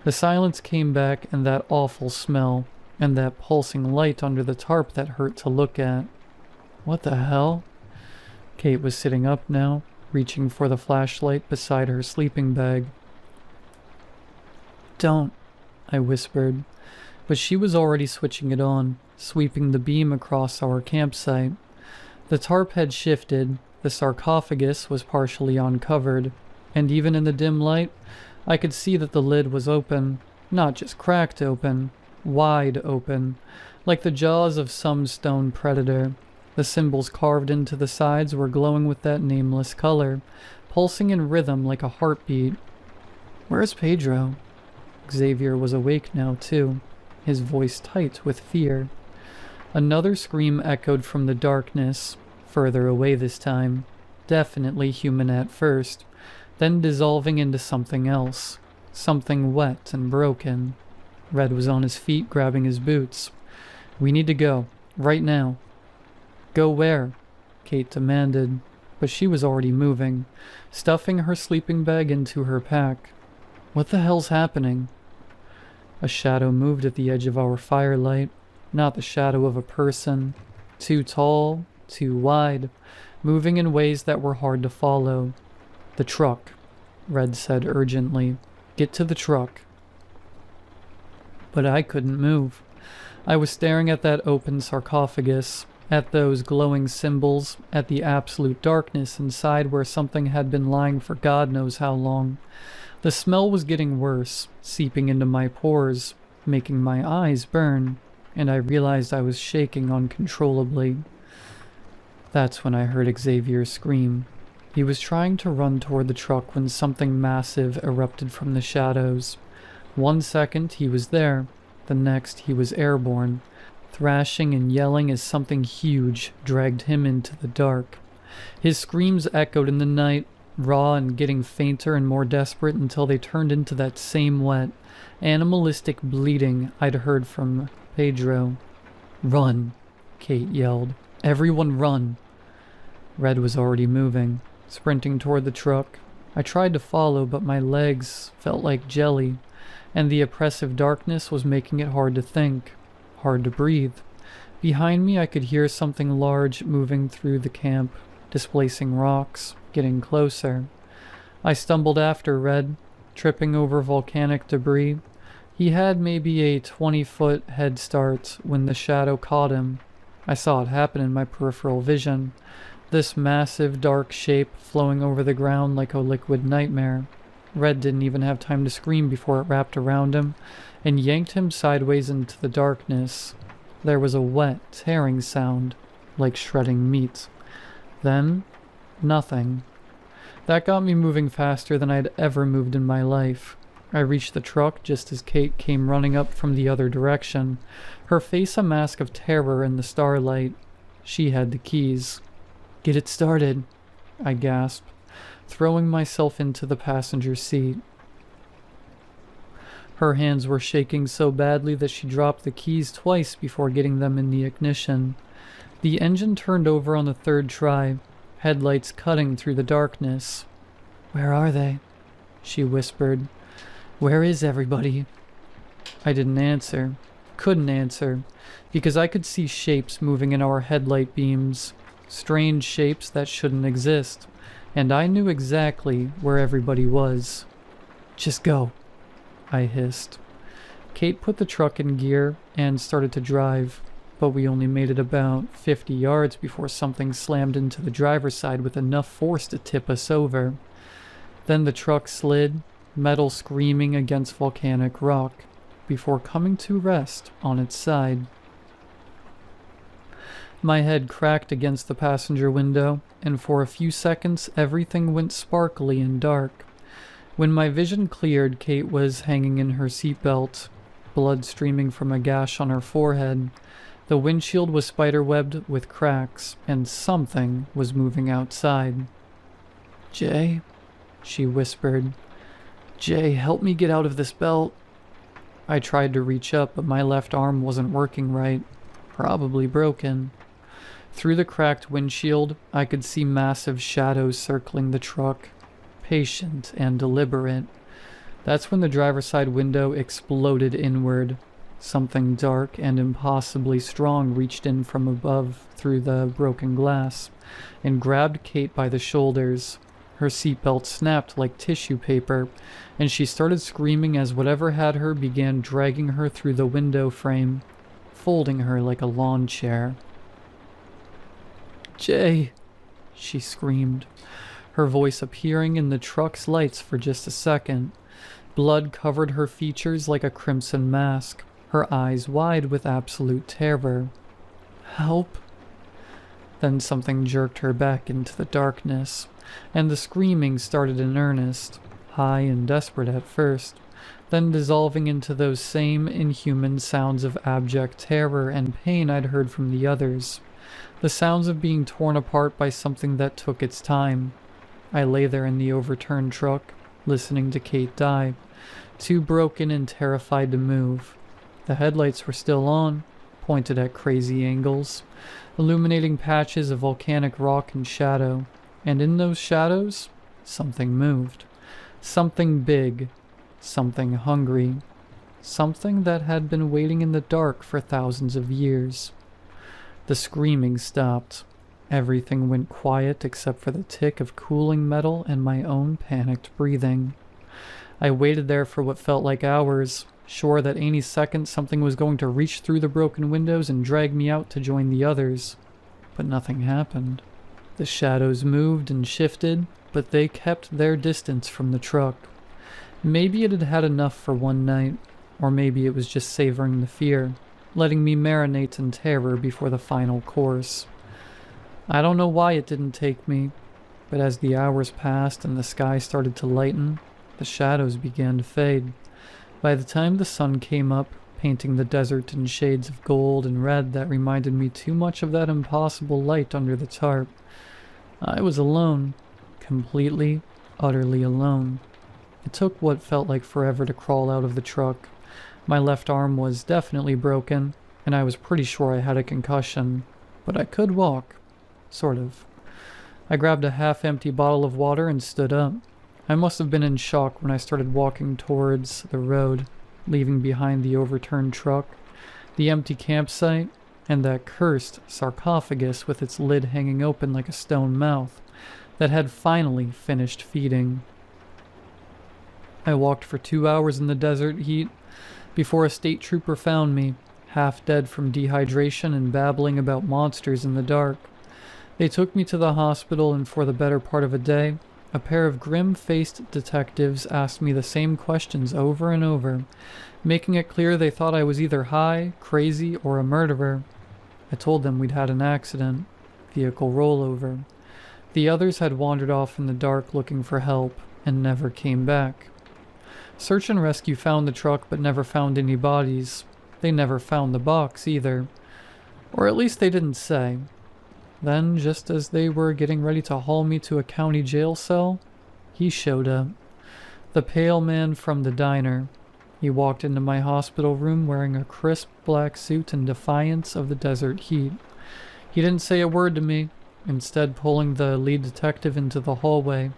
The silence came back, and that awful smell, and that pulsing light under the tarp that hurt to look at. What the hell? Kate was sitting up now, reaching for the flashlight beside her sleeping bag. "Don't," I whispered, but she was already switching it on, sweeping the beam across our campsite. The tarp had shifted, the sarcophagus was partially uncovered, and even in the dim light, I could see that the lid was open, not just cracked open, wide open, like the jaws of some stone predator. The symbols carved into the sides were glowing with that nameless color, pulsing in rhythm like a heartbeat. "Where's Pedro?" Xavier was awake now, too, his voice tight with fear. Another scream echoed from the darkness, further away this time, definitely human at first, then dissolving into something else, something wet and broken. Red was on his feet, grabbing his boots. "We need to go, right now." "Go where?" Kate demanded, but she was already moving, stuffing her sleeping bag into her pack. "What the hell's happening?" A shadow moved at the edge of our firelight, not the shadow of a person. Too tall, too wide, moving in ways that were hard to follow. "The truck," Red said urgently. "Get to the truck." But I couldn't move. I was staring at that open sarcophagus, at those glowing symbols, at the absolute darkness inside where something had been lying for God knows how long. The smell was getting worse, seeping into my pores, making my eyes burn, and I realized I was shaking uncontrollably. That's when I heard Xavier scream. He was trying to run toward the truck when something massive erupted from the shadows. 1 second he was there, the next he was airborne, thrashing and yelling as something huge dragged him into the dark. His screams echoed in the night, raw and getting fainter and more desperate until they turned into that same wet, animalistic bleating I'd heard from Pedro. "Run," Kate yelled. "Everyone run." Red was already moving, sprinting toward the truck. I tried to follow, but my legs felt like jelly, and the oppressive darkness was making it hard to think. hard to breathe. Behind me, I could hear something large moving through the camp, displacing rocks, getting closer. I stumbled after Red, tripping over volcanic debris. He had maybe a 20-foot head start when the shadow caught him. I saw it happen in my peripheral vision. This massive dark shape flowing over the ground like a liquid nightmare. Red didn't even have time to scream before it wrapped around him and yanked him sideways into the darkness. There was a wet, tearing sound, like shredding meat. Then, nothing. That got me moving faster than I'd ever moved in my life. I reached the truck just as Kate came running up from the other direction, her face a mask of terror in the starlight. She had the keys. "Get it started," I gasped, throwing myself into the passenger seat. Her hands were shaking so badly that she dropped the keys twice before getting them in the ignition. The engine turned over on the third try, headlights cutting through the darkness. "Where are they?" she whispered. "Where is everybody?" I didn't answer. Couldn't answer, because I could see shapes moving in our headlight beams. Strange shapes that shouldn't exist, and I knew exactly where everybody was. "Just go," I hissed. Kate put the truck in gear and started to drive, but we only made it about 50 yards before something slammed into the driver's side with enough force to tip us over. Then the truck slid, metal screaming against volcanic rock, before coming to rest on its side. My head cracked against the passenger window, and for a few seconds everything went sparkly and dark. When my vision cleared, Kate was hanging in her seatbelt, blood streaming from a gash on her forehead. The windshield was spiderwebbed with cracks, and something was moving outside. "Jay," she whispered. "Jay, help me get out of this belt." I tried to reach up, but my left arm wasn't working right. Probably broken. Through the cracked windshield, I could see massive shadows circling the truck, patient and deliberate. That's when the driver's side window exploded inward. Something dark and impossibly strong reached in from above through the broken glass and grabbed Kate by the shoulders. Her seatbelt snapped like tissue paper, and she started screaming as whatever had her began dragging her through the window frame, folding her like a lawn chair. "Jay," she screamed, her voice appearing in the truck's lights for just a second. Blood covered her features like a crimson mask, her eyes wide with absolute terror. "Help!" Then something jerked her back into the darkness, and the screaming started in earnest, high and desperate at first, then dissolving into those same inhuman sounds of abject terror and pain I'd heard from the others. The sounds of being torn apart by something that took its time. I lay there in the overturned truck, listening to Kate die, too broken and terrified to move. The headlights were still on, pointed at crazy angles, illuminating patches of volcanic rock and shadow, and in those shadows, something moved. Something big, something hungry, something that had been waiting in the dark for thousands of years. The screaming stopped. Everything went quiet except for the tick of cooling metal and my own panicked breathing. I waited there for what felt like hours, sure that any second something was going to reach through the broken windows and drag me out to join the others. But nothing happened. The shadows moved and shifted, but they kept their distance from the truck. Maybe it had had enough for one night, or maybe it was just savoring the fear, letting me marinate in terror before the final course. I don't know why it didn't take me, but as the hours passed and the sky started to lighten, the shadows began to fade. By the time the sun came up, painting the desert in shades of gold and red that reminded me too much of that impossible light under the tarp, I was alone, completely, utterly alone. It took what felt like forever to crawl out of the truck. My left arm was definitely broken, and I was pretty sure I had a concussion, but I could walk. Sort of. I grabbed a half-empty bottle of water and stood up. I must have been in shock when I started walking towards the road, leaving behind the overturned truck, the empty campsite, and that cursed sarcophagus with its lid hanging open like a stone mouth that had finally finished feeding. I walked for 2 hours in the desert heat before a state trooper found me, half dead from dehydration and babbling about monsters in the dark. They took me to the hospital, and for the better part of a day, a pair of grim-faced detectives asked me the same questions over and over, making it clear they thought I was either high, crazy, or a murderer. I told them we'd had an accident, vehicle rollover. The others had wandered off in the dark looking for help and never came back. Search and rescue found the truck but never found any bodies. They never found the box either. Or at least they didn't say. Then, just as they were getting ready to haul me to a county jail cell, he showed up. The pale man from the diner. He walked into my hospital room wearing a crisp black suit in defiance of the desert heat. He didn't say a word to me, instead pulling the lead detective into the hallway.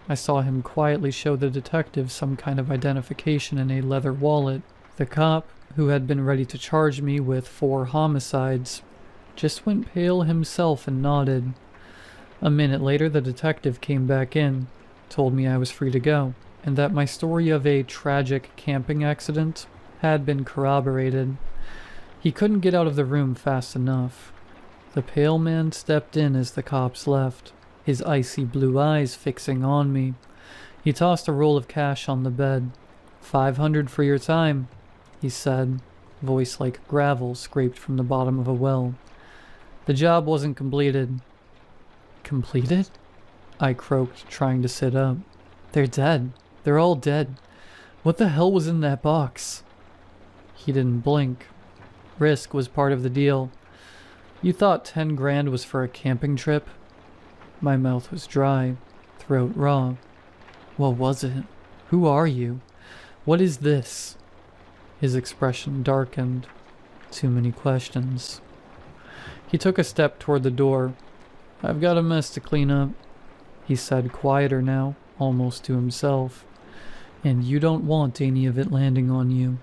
I saw him quietly show the detective some kind of identification in a leather wallet. The cop, who had been ready to charge me with 4 homicides, just went pale himself and nodded. A minute later, the detective came back in, told me I was free to go, and that my story of a tragic camping accident had been corroborated. He couldn't get out of the room fast enough. The pale man stepped in as the cops left, his icy blue eyes fixing on me. He tossed a roll of cash on the bed. "500 for your time," he said, voice like gravel scraped from the bottom of a well. "The job wasn't completed." "Completed?" I croaked, trying to sit up. "They're dead. They're all dead. What the hell was in that box?" He didn't blink. Risk was part of the deal. "You thought 10 grand was for a camping trip?" My mouth was dry, throat raw. "What was it? Who are you? What is this?" His expression darkened. Too many questions. He took a step toward the door. "I've got a mess to clean up," he said, quieter now, almost to himself. "And you don't want any of it landing on you."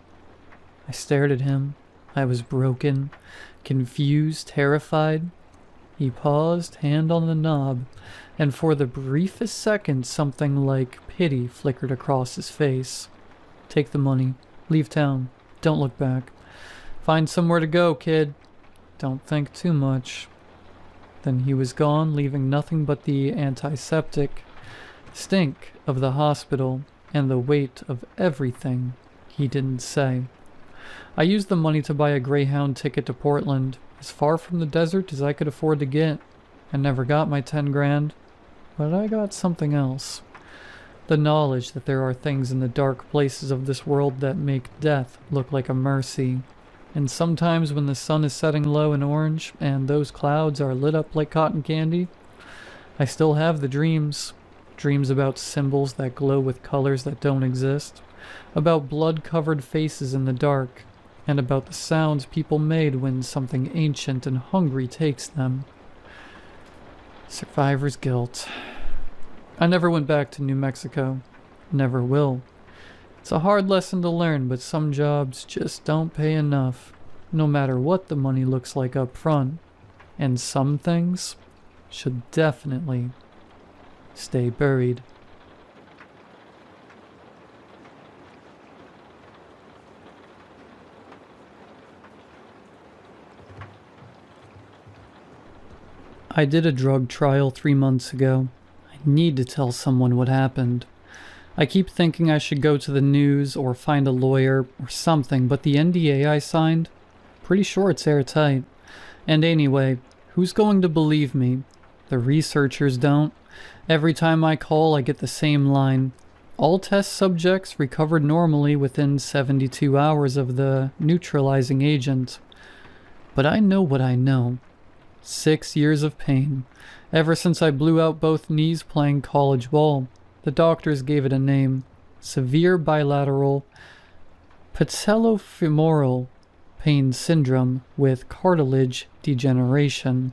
I stared at him. I was broken, confused, terrified. He paused, hand on the knob, and for the briefest second something like pity flickered across his face. "Take the money. Leave town. Don't look back. Find somewhere to go, kid. Don't think too much." Then he was gone, leaving nothing but the antiseptic stink of the hospital and the weight of everything he didn't say. I used the money to buy a Greyhound ticket to Portland, as far from the desert as I could afford to get. I never got my 10 grand, but I got something else. The knowledge that there are things in the dark places of this world that make death look like a mercy. And sometimes when the sun is setting low and orange, and those clouds are lit up like cotton candy, I still have the dreams. Dreams about symbols that glow with colors that don't exist, about blood-covered faces in the dark, and about the sounds people made when something ancient and hungry takes them. Survivor's guilt. I never went back to New Mexico. Never will. It's a hard lesson to learn, but some jobs just don't pay enough, no matter what the money looks like up front. And some things should definitely stay buried. I did a drug trial 3 months ago. I need to tell someone what happened. I keep thinking I should go to the news or find a lawyer or something, but the NDA I signed, pretty sure it's airtight. And anyway, who's going to believe me? The researchers don't. Every time I call, I get the same line. All test subjects recovered normally within 72 hours of the neutralizing agent. But I know what I know. 6 years of pain. Ever since I blew out both knees playing college ball. The doctors gave it a name. Severe bilateral patellofemoral pain syndrome with cartilage degeneration.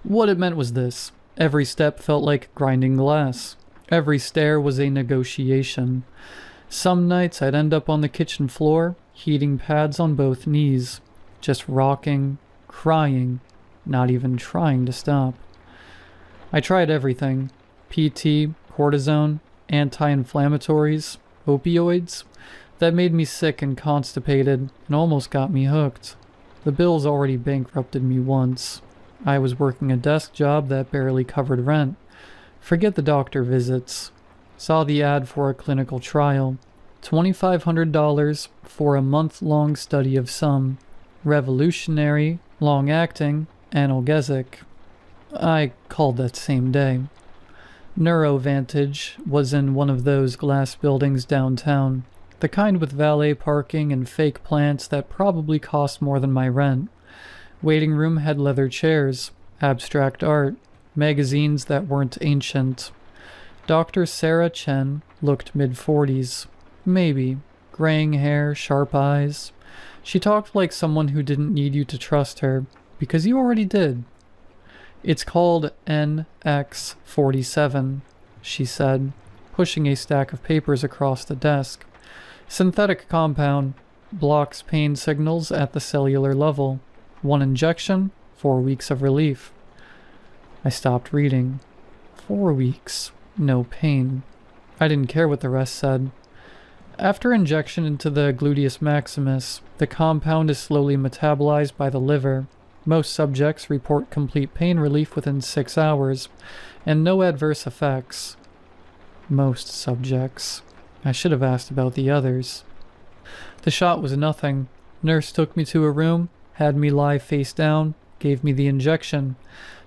What it meant was this. Every step felt like grinding glass. Every stair was a negotiation. Some nights I'd end up on the kitchen floor, heating pads on both knees. just rocking, crying, not even trying to stop. I tried everything: PT, cortisone, anti-inflammatories, opioids. That made me sick and constipated and almost got me hooked. The bills already bankrupted me once. I was working a desk job that barely covered rent. Forget the doctor visits. Saw the ad for a clinical trial. $2,500 for a month-long study of some revolutionary, long-acting analgesic. I called that same day. Neurovantage was in one of those glass buildings downtown, the kind with valet parking and fake plants that probably cost more than my rent. Waiting room had leather chairs, abstract art, magazines that weren't ancient. Dr. Sarah Chen looked mid-40s, maybe, graying hair, sharp eyes. She talked like someone who didn't need you to trust her, because you already did. "It's called NX47, she said, pushing a stack of papers across the desk. "Synthetic compound, blocks pain signals at the cellular level. 1 injection, 4 weeks of relief." I stopped reading. 4 weeks, no pain. I didn't care what the rest said. After injection into the gluteus maximus, the compound is slowly metabolized by the liver. Most subjects report complete pain relief within 6 hours, and no adverse effects. Most subjects. I should have asked about the others. The shot was nothing. Nurse took me to a room, had me lie face down, gave me the injection.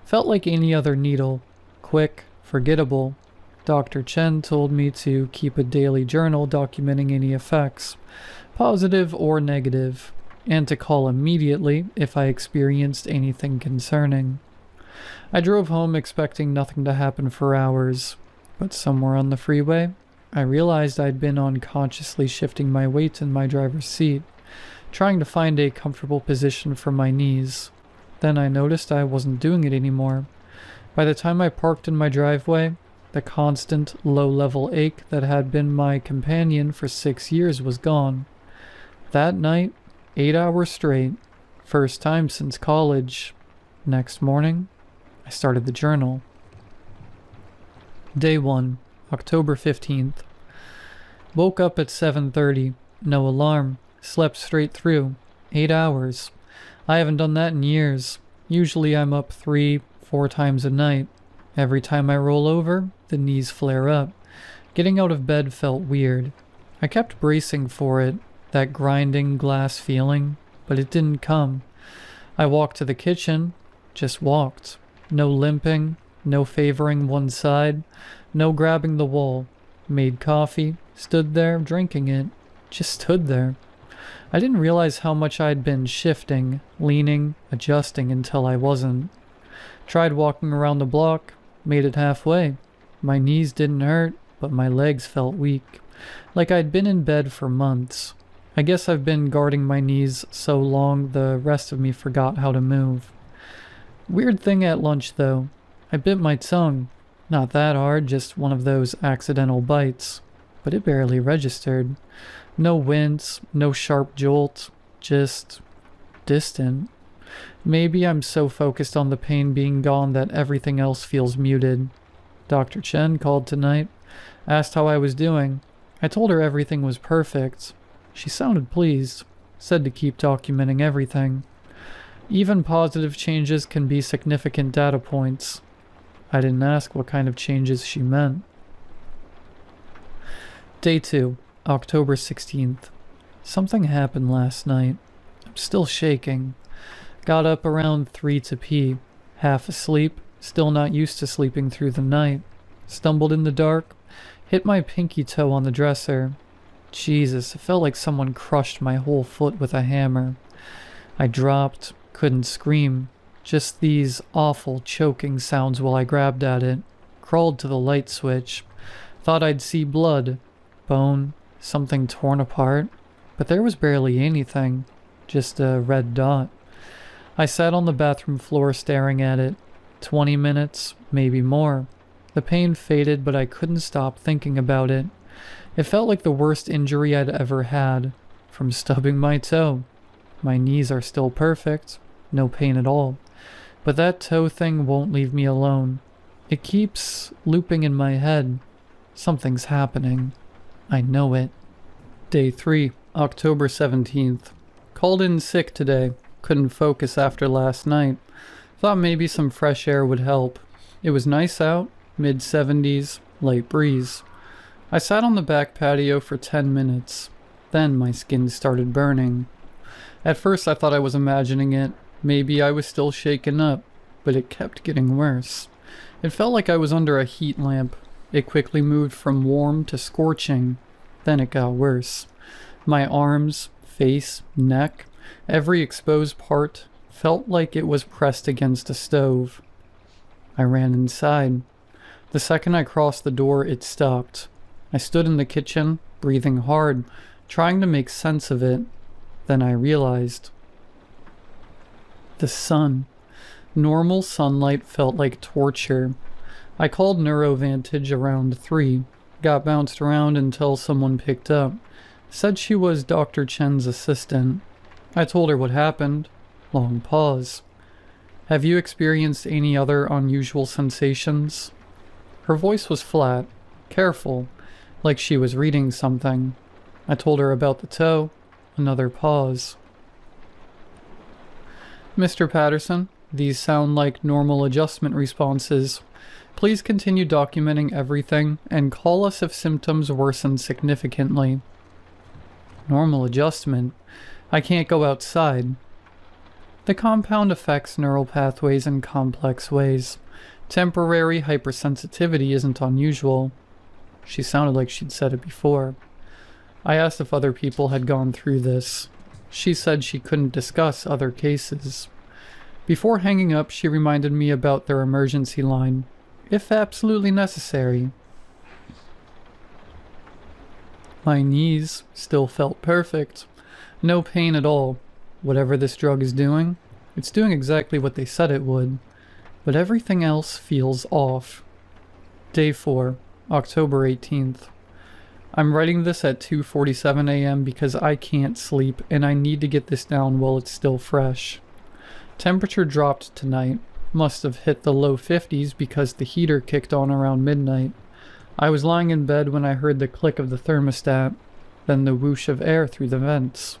Felt like any other needle. Quick, forgettable. Dr. Chen told me to keep a daily journal documenting any effects, positive or negative, and to call immediately if I experienced anything concerning. I drove home expecting nothing to happen for hours, but somewhere on the freeway, I realized I'd been unconsciously shifting my weight in my driver's seat, trying to find a comfortable position for my knees. Then I noticed I wasn't doing it anymore. By the time I parked in my driveway, the constant, low-level ache that had been my companion for 6 years was gone. That night, 8 hours straight, first time since college. Next morning, I started the journal. Day 1, October 15th. Woke up at 7:30, no alarm, slept straight through, 8 hours. I haven't done that in years. Usually I'm up 3-4 times a night. Every time I roll over, the knees flare up. Getting out of bed felt weird. I kept bracing for it, that grinding glass feeling, but it didn't come. I walked to the kitchen, just walked. No limping, no favoring one side, no grabbing the wall. Made coffee, stood there drinking it, just stood there. I didn't realize how much I'd been shifting, leaning, adjusting until I wasn't. Tried walking around the block, made it halfway. My knees didn't hurt, but my legs felt weak, like I'd been in bed for months. I guess I've been guarding my knees so long the rest of me forgot how to move. Weird thing at lunch though. I bit my tongue. Not that hard, just one of those accidental bites. But it barely registered. No wince, no sharp jolt, just distant. Maybe I'm so focused on the pain being gone that everything else feels muted. Dr. Chen called tonight, asked how I was doing. I told her everything was perfect. She sounded pleased, said to keep documenting everything. Even positive changes can be significant data points. I didn't ask what kind of changes she meant. Day 2, October 16th. Something happened last night. I'm still shaking. Got up around 3 to pee. Half asleep, still not used to sleeping through the night. Stumbled in the dark, hit my pinky toe on the dresser. Jesus, it felt like someone crushed my whole foot with a hammer. I dropped, couldn't scream. Just these awful choking sounds while I grabbed at it. Crawled to the light switch. Thought I'd see blood. Bone. Something torn apart. But there was barely anything. Just a red dot. I sat on the bathroom floor staring at it. 20 minutes, maybe more. The pain faded, but I couldn't stop thinking about it. It felt like the worst injury I'd ever had. From stubbing my toe. My knees are still perfect, no pain at all. But that toe thing won't leave me alone. It keeps looping in my head. Something's happening. I know it. Day 3, October 17th. Called in sick today. Couldn't focus after last night. Thought maybe some fresh air would help. It was nice out, mid-70s, light breeze. I sat on the back patio for 10 minutes. Then my skin started burning. At first I thought I was imagining it. Maybe I was still shaken up, but it kept getting worse. It felt like I was under a heat lamp. It quickly moved from warm to scorching. Then it got worse. My arms, face, neck, every exposed part felt like it was pressed against a stove. I ran inside. The second I crossed the door, it stopped. I stood in the kitchen, breathing hard, trying to make sense of it. Then I realized. The sun. Normal sunlight felt like torture. I called NeuroVantage around 3, got bounced around until someone picked up. Said she was Dr. Chen's assistant. I told her what happened. Long pause. Have you experienced any other unusual sensations? Her voice was flat, careful, like she was reading something. I told her about the toe. Another pause. Mr. Patterson, these sound like normal adjustment responses. Please continue documenting everything and call us if symptoms worsen significantly. Normal adjustment? I can't go outside. The compound affects neural pathways in complex ways. Temporary hypersensitivity isn't unusual. She sounded like she'd said it before. I asked if other people had gone through this. She said she couldn't discuss other cases. Before hanging up, she reminded me about their emergency line, if absolutely necessary. My knees still felt perfect. No pain at all. Whatever this drug is doing, it's doing exactly what they said it would. But everything else feels off. Day 4, October 18th. I'm writing this at 2:47 a.m. because I can't sleep and I need to get this down while it's still fresh. Temperature dropped tonight. Must have hit the low 50s because the heater kicked on around midnight. I was lying in bed when I heard the click of the thermostat, then the whoosh of air through the vents.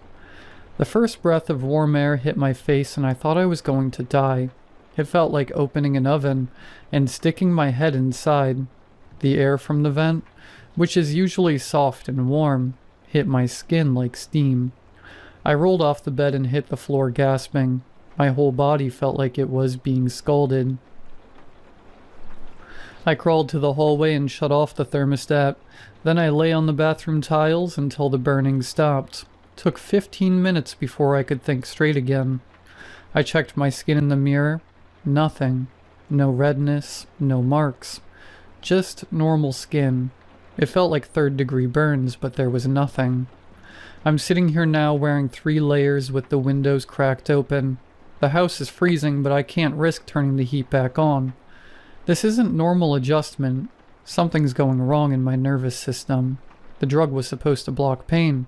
The first breath of warm air hit my face and I thought I was going to die. It felt like opening an oven and sticking my head inside. The air from the vent, which is usually soft and warm, hit my skin like steam. I rolled off the bed and hit the floor gasping. My whole body felt like it was being scalded. I crawled to the hallway and shut off the thermostat. Then I lay on the bathroom tiles until the burning stopped. Took 15 minutes before I could think straight again. I checked my skin in the mirror. Nothing. No redness, no marks. Just normal skin. It felt like third-degree burns, but there was nothing. I'm sitting here now wearing 3 layers with the windows cracked open. The house is freezing, but I can't risk turning the heat back on. This isn't normal adjustment. Something's going wrong in my nervous system. The drug was supposed to block pain,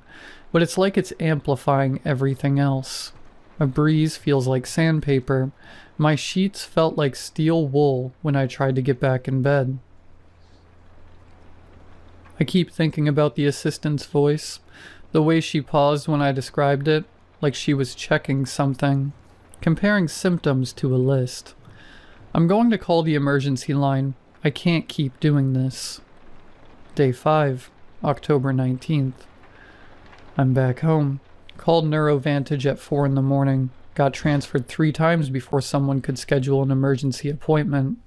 but it's like it's amplifying everything else. A breeze feels like sandpaper. My sheets felt like steel wool when I tried to get back in bed. I keep thinking about the assistant's voice, the way she paused when I described it, like she was checking something, comparing symptoms to a list. I'm going to call the emergency line. I can't keep doing this. Day 5, October 19th. I'm back home. Called NeuroVantage at 4 in the morning. Got transferred 3 times before someone could schedule an emergency appointment.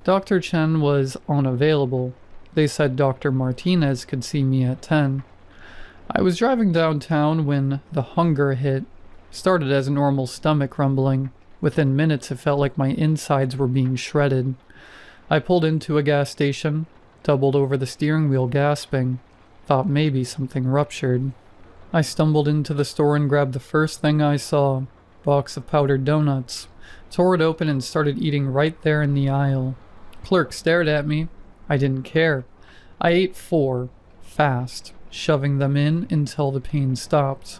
Dr. Chen was unavailable. They said Dr. Martinez could see me at 10. I was driving downtown when the hunger hit. Started as a normal stomach rumbling. Within minutes it felt like my insides were being shredded. I pulled into a gas station, doubled over the steering wheel gasping. Thought maybe something ruptured. I stumbled into the store and grabbed the first thing I saw. Box of powdered donuts. Tore it open and started eating right there in the aisle. Clerk stared at me. I didn't care. I ate 4, fast, shoving them in until the pain stopped.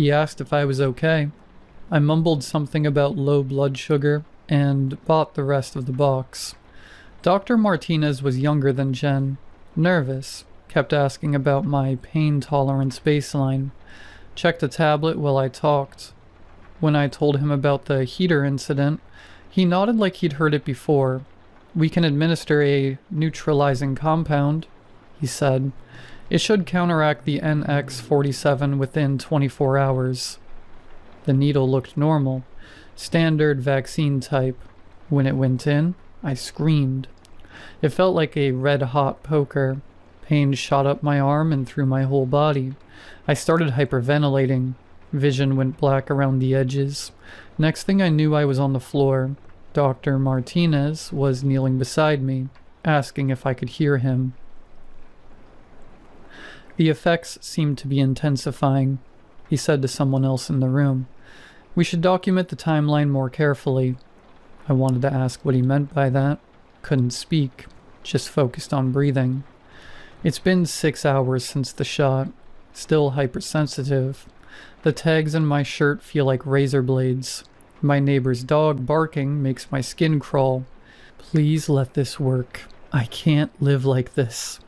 He asked if I was okay. I mumbled something about low blood sugar and bought the rest of the box. Dr. Martinez was younger than Jen. Nervous. Kept asking about my pain tolerance baseline. Checked a tablet while I talked. When I told him about the heater incident, he nodded like he'd heard it before. We can administer a neutralizing compound, he said. It should counteract the NX-47 within 24 hours. The needle looked normal. Standard vaccine type. When it went in, I screamed. It felt like a red-hot poker. Pain shot up my arm and through my whole body. I started hyperventilating. Vision went black around the edges. Next thing I knew, I was on the floor. Dr. Martinez was kneeling beside me, asking if I could hear him. The effects seemed to be intensifying, he said to someone else in the room. We should document the timeline more carefully. I wanted to ask what he meant by that. Couldn't speak, just focused on breathing. It's been 6 hours since the shot. Still hypersensitive. The tags in my shirt feel like razor blades. My neighbor's dog barking makes my skin crawl. Please let this work. I can't live like this.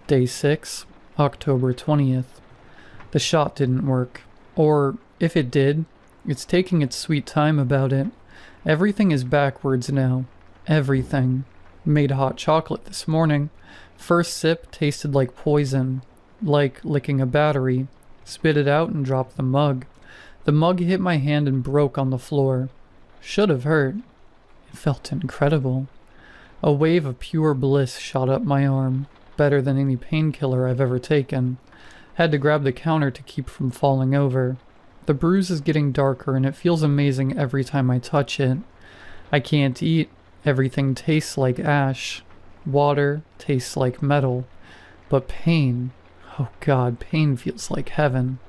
Day 6, October 20th. The shot didn't work. Or, if it did, it's taking its sweet time about it. Everything is backwards now. Everything. Made hot chocolate this morning. First sip tasted like poison. Like licking a battery. Spit it out and dropped the mug. The mug hit my hand and broke on the floor. Should have hurt. It felt incredible. A wave of pure bliss shot up my arm. Better than any painkiller I've ever taken. Had to grab the counter to keep from falling over. The bruise is getting darker and it feels amazing every time I touch it. I can't eat. Everything tastes like ash. Water tastes like metal. But pain, oh God, pain feels like heaven.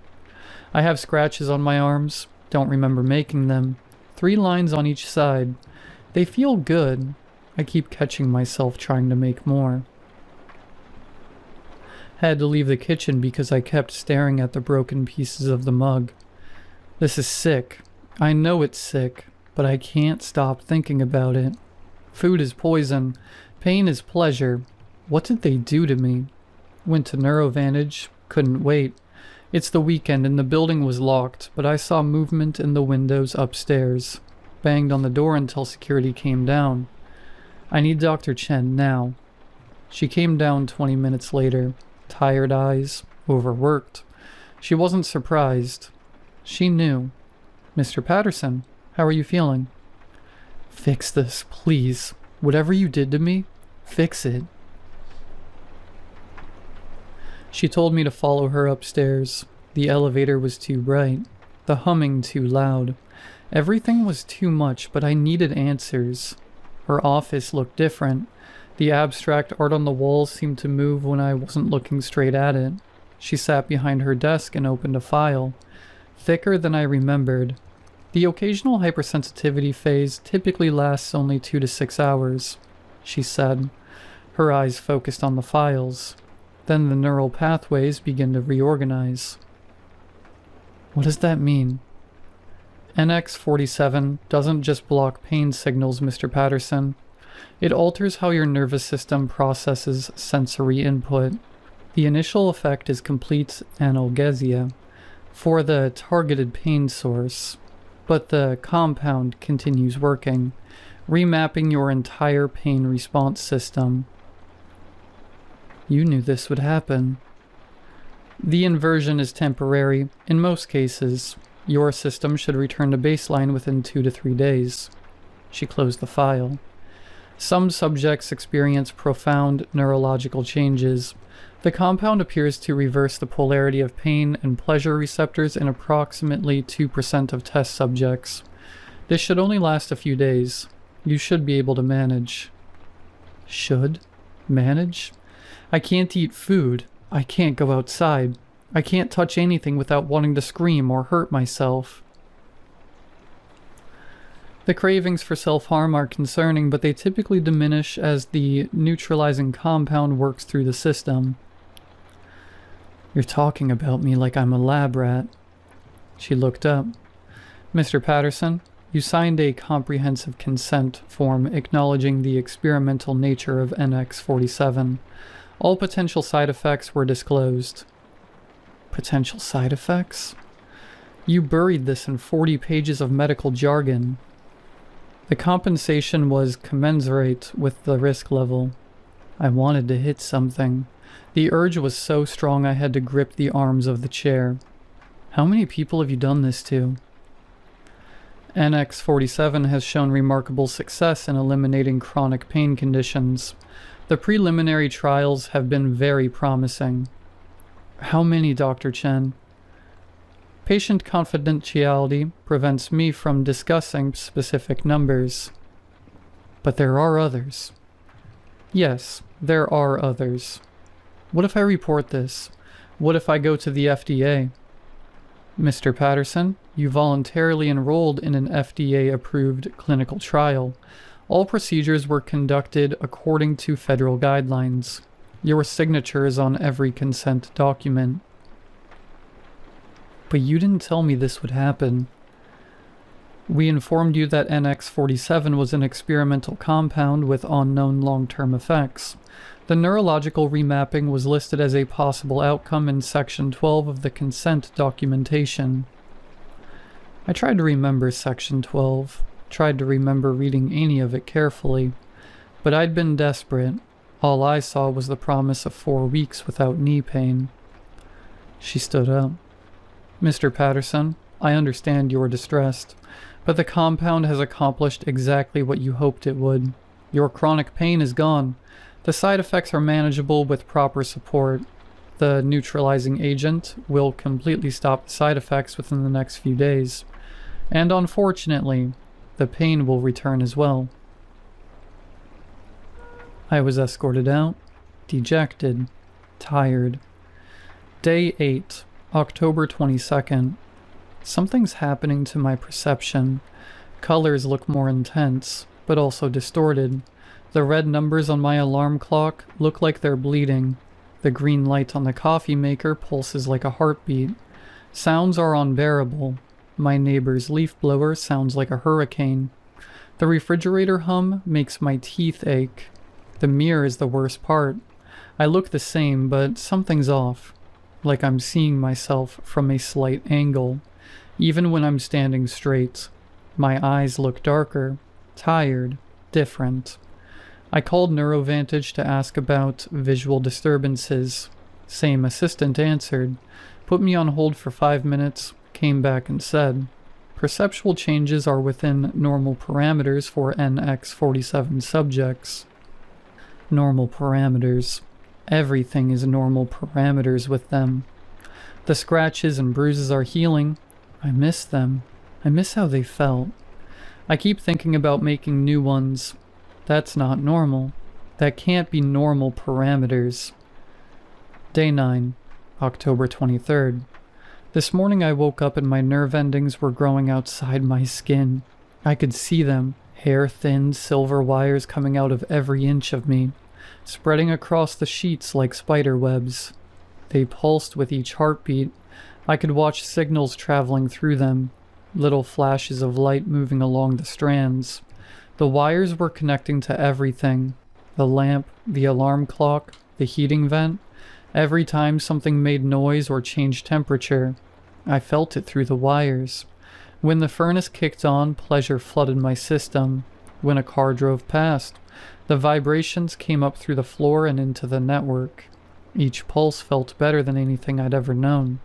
I have scratches on my arms. Don't remember making them. 3 lines on each side. They feel good. I keep catching myself trying to make more. Had to leave the kitchen because I kept staring at the broken pieces of the mug. This is sick. I know it's sick, but I can't stop thinking about it. Food is poison. Pain is pleasure. What did they do to me? Went to Neurovantage. Couldn't wait. It's the weekend and the building was locked, but I saw movement in the windows upstairs. Banged on the door until security came down. I need Dr. Chen now. She came down 20 minutes later. Tired eyes. Overworked. She wasn't surprised. She knew. Mr. Patterson, how are you feeling? Fix this, please. Whatever you did to me, fix it. She told me to follow her upstairs. The elevator was too bright. The humming too loud. Everything was too much, but I needed answers. Her office looked different. The abstract art on the walls seemed to move when I wasn't looking straight at it. She sat behind her desk and opened a file. Thicker than I remembered. The occasional hypersensitivity phase typically lasts only 2 to 6 hours, she said. Her eyes focused on the files. Then the neural pathways begin to reorganize. What does that mean? NX-47 doesn't just block pain signals, Mr. Patterson. It alters how your nervous system processes sensory input. The initial effect is complete analgesia for the targeted pain source, but the compound continues working, remapping your entire pain response system. You knew this would happen. The inversion is temporary. In most cases, your system should return to baseline within 2 to 3 days. She closed the file. Some subjects experience profound neurological changes. The compound appears to reverse the polarity of pain and pleasure receptors in approximately 2% of test subjects. This should only last a few days. You should be able to manage. Should? Manage? I can't eat food. I can't go outside. I can't touch anything without wanting to scream or hurt myself. The cravings for self-harm are concerning, but they typically diminish as the neutralizing compound works through the system. You're talking about me like I'm a lab rat. She looked up. Mr. Patterson, you signed a comprehensive consent form acknowledging the experimental nature of NX-47. All potential side effects were disclosed. Potential side effects? You buried this in 40 pages of medical jargon. The compensation was commensurate with the risk level. I wanted to hit something. The urge was so strong I had to grip the arms of the chair. How many people have you done this to? NX-47 has shown remarkable success in eliminating chronic pain conditions. The preliminary trials have been very promising. How many, Dr. Chen? Patient confidentiality prevents me from discussing specific numbers. But there are others. Yes, there are others. What if I report this? What if I go to the FDA? Mr. Patterson, you voluntarily enrolled in an FDA-approved clinical trial. All procedures were conducted according to federal guidelines. Your signature is on every consent document. But you didn't tell me this would happen. We informed you that NX-47 was an experimental compound with unknown long-term effects. The neurological remapping was listed as a possible outcome in Section 12 of the consent documentation. I tried to remember Section 12, tried to remember reading any of it carefully, but I'd been desperate. All I saw was the promise of 4 weeks without knee pain. She stood up. Mr. Patterson, I understand you are distressed, but the compound has accomplished exactly what you hoped it would. Your chronic pain is gone. The side effects are manageable with proper support. The neutralizing agent will completely stop the side effects within the next few days. And unfortunately, the pain will return as well. I was escorted out, dejected, tired. Day 8, October 22nd. Something's happening to my perception. Colors look more intense, but also distorted. The red numbers on my alarm clock look like they're bleeding. The green light on the coffee maker pulses like a heartbeat. Sounds are unbearable. My neighbor's leaf blower sounds like a hurricane. The refrigerator hum makes my teeth ache. The mirror is the worst part. I look the same, but something's off. Like I'm seeing myself from a slight angle. Even when I'm standing straight. My eyes look darker, tired, different. I called Neurovantage to ask about visual disturbances. Same assistant answered, put me on hold for 5 minutes, came back and said, perceptual changes are within normal parameters for NX-47 subjects. Normal parameters. Everything is normal parameters with them. The scratches and bruises are healing. I miss them. I miss how they felt. I keep thinking about making new ones. That's not normal. That can't be normal parameters. Day 9, October 23rd. This morning I woke up and my nerve endings were growing outside my skin. I could see them, hair-thin silver wires coming out of every inch of me, spreading across the sheets like spider webs. They pulsed with each heartbeat. I could watch signals traveling through them, little flashes of light moving along the strands. The wires were connecting to everything. The lamp, the alarm clock, the heating vent. Every time something made noise or changed temperature, I felt it through the wires. When the furnace kicked on, pleasure flooded my system. When a car drove past, the vibrations came up through the floor and into the network. Each pulse felt better than anything I'd ever known.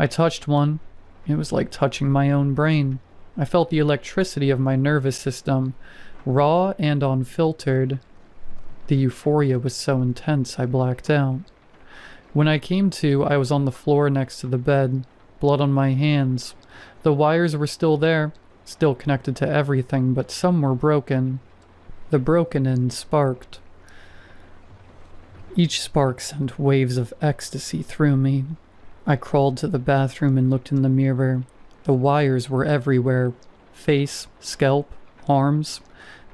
I touched one. It was like touching my own brain. I felt the electricity of my nervous system, raw and unfiltered. The euphoria was so intense I blacked out. When I came to, I was on the floor next to the bed, blood on my hands. The wires were still there, still connected to everything, but some were broken. The broken end sparked. Each spark sent waves of ecstasy through me. I crawled to the bathroom and looked in the mirror. The wires were everywhere. Face, scalp, arms.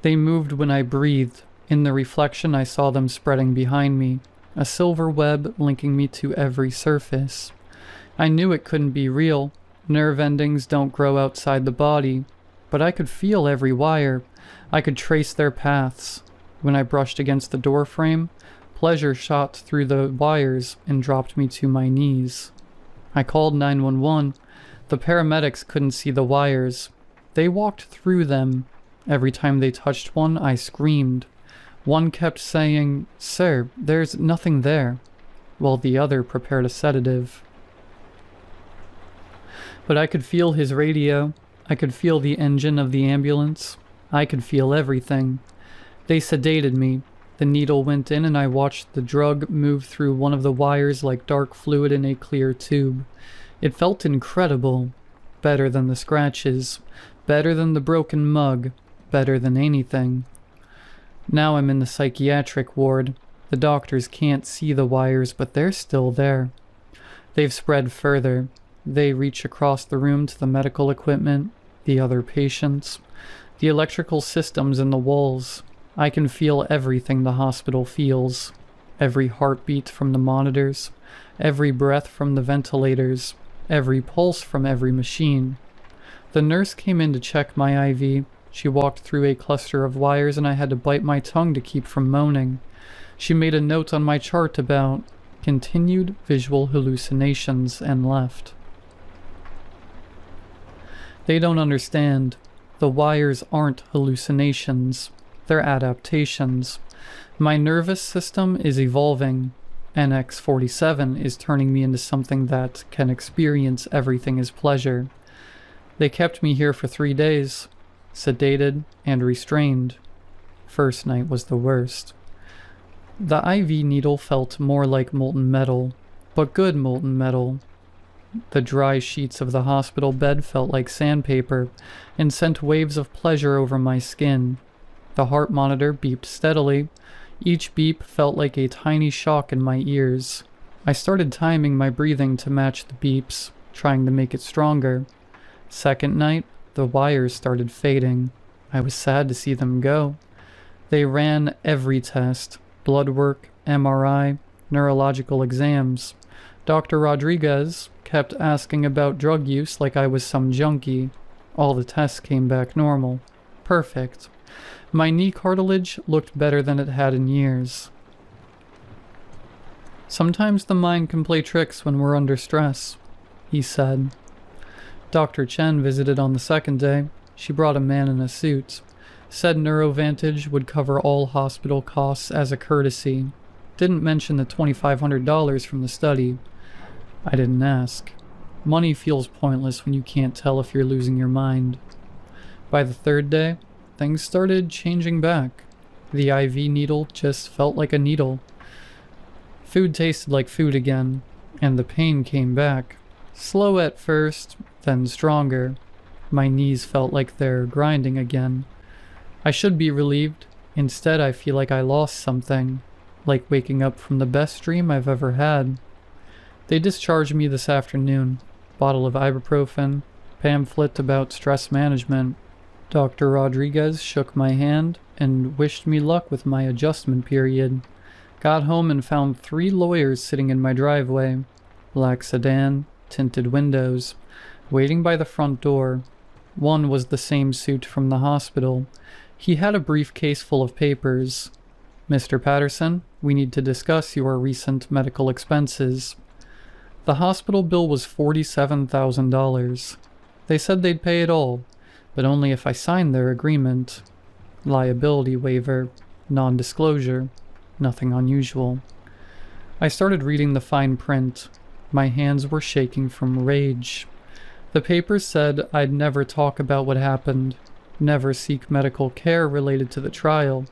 They moved when I breathed. In the reflection I saw them spreading behind me, a silver web linking me to every surface. I knew it couldn't be real. Nerve endings don't grow outside the body, but I could feel every wire. I could trace their paths. When I brushed against the door frame, pleasure shot through the wires and dropped me to my knees. I called 911. The paramedics couldn't see the wires. They walked through them. Every time they touched one, I screamed. One kept saying, "Sir, there's nothing there," while the other prepared a sedative. But I could feel his radio. I could feel the engine of the ambulance. I could feel everything. They sedated me. The needle went in and I watched the drug move through one of the wires like dark fluid in a clear tube. It felt incredible. Better than the scratches. Better than the broken mug. Better than anything. Now I'm in the psychiatric ward. The doctors can't see the wires, but they're still there. They've spread further. They reach across the room to the medical equipment, the other patients, the electrical systems in the walls. I can feel everything the hospital feels. Every heartbeat from the monitors, every breath from the ventilators, every pulse from every machine. The nurse came in to check my IV. She walked through a cluster of wires and I had to bite my tongue to keep from moaning. She made a note on my chart about continued visual hallucinations and left. They don't understand. The wires aren't hallucinations. They're adaptations. My nervous system is evolving. NX-47 is turning me into something that can experience everything as pleasure. They kept me here for 3 days, sedated and restrained. First night was the worst. The IV needle felt more like molten metal, but good molten metal. The dry sheets of the hospital bed felt like sandpaper and sent waves of pleasure over my skin. The heart monitor beeped steadily. Each beep felt like a tiny shock in my ears. I started timing my breathing to match the beeps, trying to make it stronger. Second night, the wires started fading. I was sad to see them go. They ran every test: blood work, MRI, neurological exams. Dr. Rodriguez kept asking about drug use like I was some junkie. All the tests came back normal. Perfect. My knee cartilage looked better than it had in years. Sometimes the mind can play tricks when we're under stress, he said. Dr. Chen visited on the second day. She brought a man in a suit. Said Neurovantage would cover all hospital costs as a courtesy. Didn't mention the $2,500 from the study. I didn't ask. Money feels pointless when you can't tell if you're losing your mind. By the third day, things started changing back. The IV needle just felt like a needle. Food tasted like food again, and the pain came back. Slow at first, then stronger. My knees felt like they're grinding again. I should be relieved. Instead, I feel like I lost something, like waking up from the best dream I've ever had. They discharged me this afternoon. Bottle of ibuprofen, pamphlet about stress management. Dr. Rodriguez shook my hand and wished me luck with my adjustment period. Got home and found 3 lawyers sitting in my driveway. Black sedan, tinted windows, waiting by the front door. One was the same suit from the hospital. He had a briefcase full of papers. "Mr. Patterson, we need to discuss your recent medical expenses." The hospital bill was $47,000. They said they'd pay it all, but only if I signed their agreement. Liability waiver, non-disclosure, nothing unusual. I started reading the fine print. My hands were shaking from rage. The papers said I'd never talk about what happened, never seek medical care related to the trial,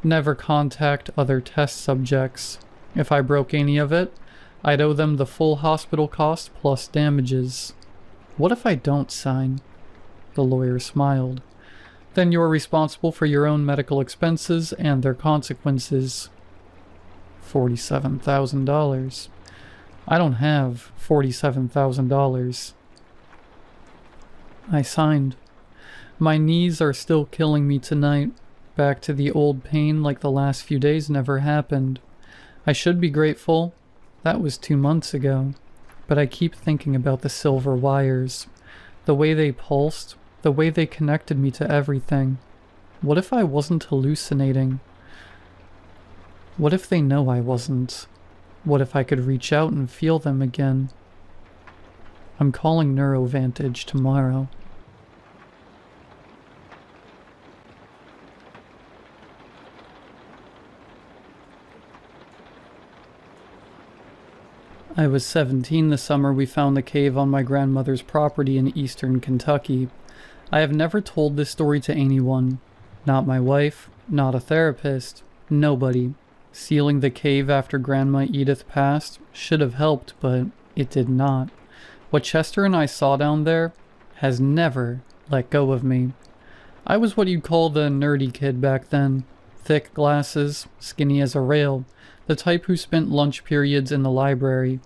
never contact other test subjects. If I broke any of it, I'd owe them the full hospital cost plus damages. What if I don't sign? The lawyer smiled. Then you're responsible for your own medical expenses and their consequences. $47,000. I don't have $47,000. I signed. My knees are still killing me tonight. Back to the old pain like the last few days never happened. I should be grateful. That was 2 months ago. But I keep thinking about the silver wires. The way they pulsed, the way they connected me to everything. What if I wasn't hallucinating? What if they know I wasn't? What if I could reach out and feel them again? I'm calling NeuroVantage tomorrow. I was 17 the summer we found the cave on my grandmother's property in eastern Kentucky. I have never told this story to anyone. Not my wife, not a therapist, nobody. Sealing the cave after Grandma Edith passed should have helped, but it did not. What Chester and I saw down there has never let go of me. I was what you'd call the nerdy kid back then. Thick glasses, skinny as a rail, the type who spent lunch periods in the library.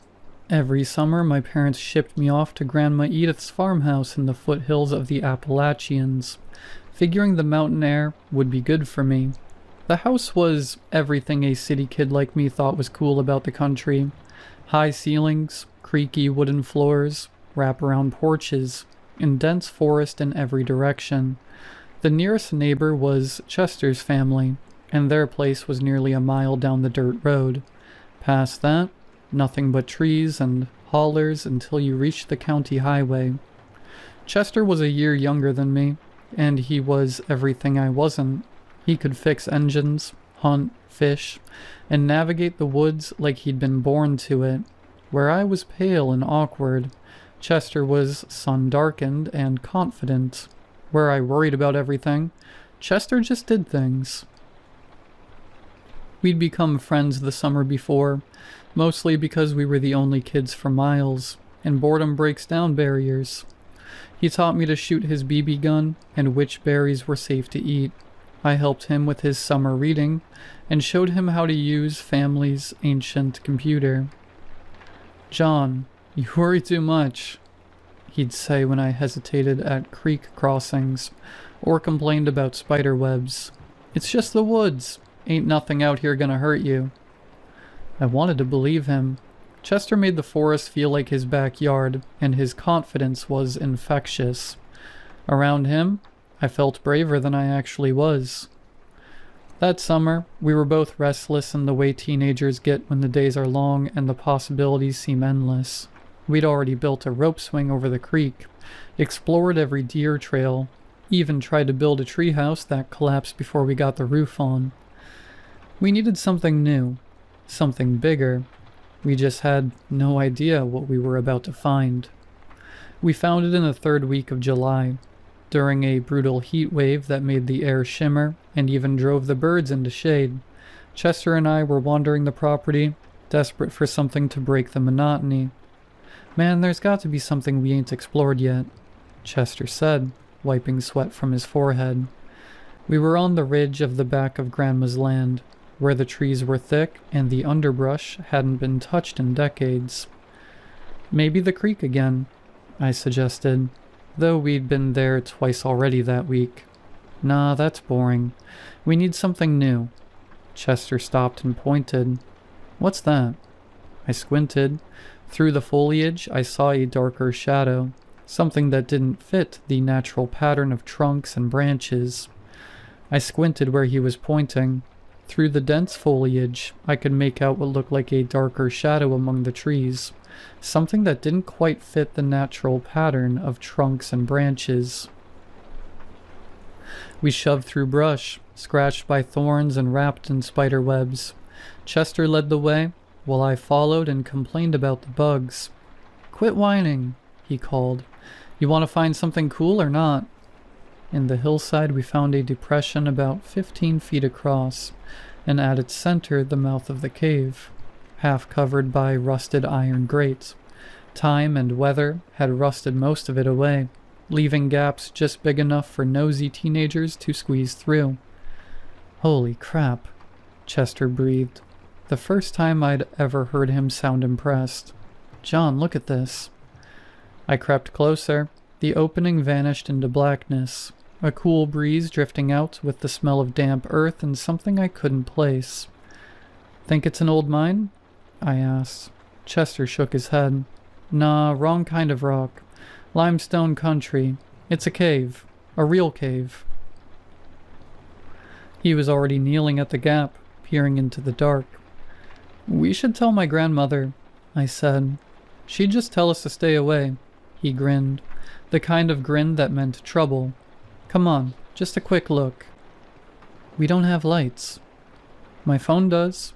Every summer, my parents shipped me off to Grandma Edith's farmhouse in the foothills of the Appalachians, figuring the mountain air would be good for me. The house was everything a city kid like me thought was cool about the country. High ceilings, creaky wooden floors, wraparound porches, and dense forest in every direction. The nearest neighbor was Chester's family, and their place was nearly a mile down the dirt road. Past that, nothing but trees and hollers until you reached the county highway. Chester was a year younger than me, and he was everything I wasn't. He could fix engines, hunt, fish, and navigate the woods like he'd been born to it. Where I was pale and awkward, Chester was sun-darkened and confident. Where I worried about everything, Chester just did things. We'd become friends the summer before, mostly because we were the only kids for miles, and boredom breaks down barriers. He taught me to shoot his BB gun and which berries were safe to eat. I helped him with his summer reading and showed him how to use family's ancient computer. "John, you worry too much," he'd say when I hesitated at creek crossings or complained about spider webs. "It's just the woods. Ain't nothing out here gonna hurt you." I wanted to believe him. Chester made the forest feel like his backyard, and his confidence was infectious. Around him, I felt braver than I actually was. That summer, we were both restless in the way teenagers get when the days are long and the possibilities seem endless. We'd already built a rope swing over the creek, explored every deer trail, even tried to build a treehouse that collapsed before we got the roof on. We needed something new, something bigger. We just had no idea what we were about to find. We found it in the third week of July, during a brutal heat wave that made the air shimmer and even drove the birds into shade. Chester and I were wandering the property, desperate for something to break the monotony. "Man, there's got to be something we ain't explored yet," Chester said, wiping sweat from his forehead. We were on the ridge of the back of Grandma's land, where the trees were thick and the underbrush hadn't been touched in decades. "Maybe the creek again," I suggested, though we'd been there twice already that week. "Nah, that's boring. We need something new." Chester stopped and pointed. "What's that?" I squinted. Through the foliage, I saw a darker shadow, something that didn't fit the natural pattern of trunks and branches. I squinted where he was pointing. Through the dense foliage, I could make out what looked like a darker shadow among the trees, something that didn't quite fit the natural pattern of trunks and branches. We shoved through brush, scratched by thorns and wrapped in spider webs. Chester led the way, while I followed and complained about the bugs. "Quit whining," he called. "You want to find something cool or not?" In the hillside, we found a depression about 15 feet across, and at its center the mouth of the cave, half covered by rusted iron grates. Time and weather had rusted most of it away, leaving gaps just big enough for nosy teenagers to squeeze through. "Holy crap," Chester breathed, the first time I'd ever heard him sound impressed. "John, look at this." I crept closer. The opening vanished into blackness, a cool breeze drifting out with the smell of damp earth and something I couldn't place. "Think it's an old mine?" I asked. Chester shook his head. "Nah, wrong kind of rock. Limestone country. It's a cave. A real cave. He was already kneeling at the gap, peering into the dark. We should tell my grandmother, I said. She'd just tell us to stay away. He grinned, the kind of grin that meant trouble. Come on, just a quick look. We don't have lights. My phone does.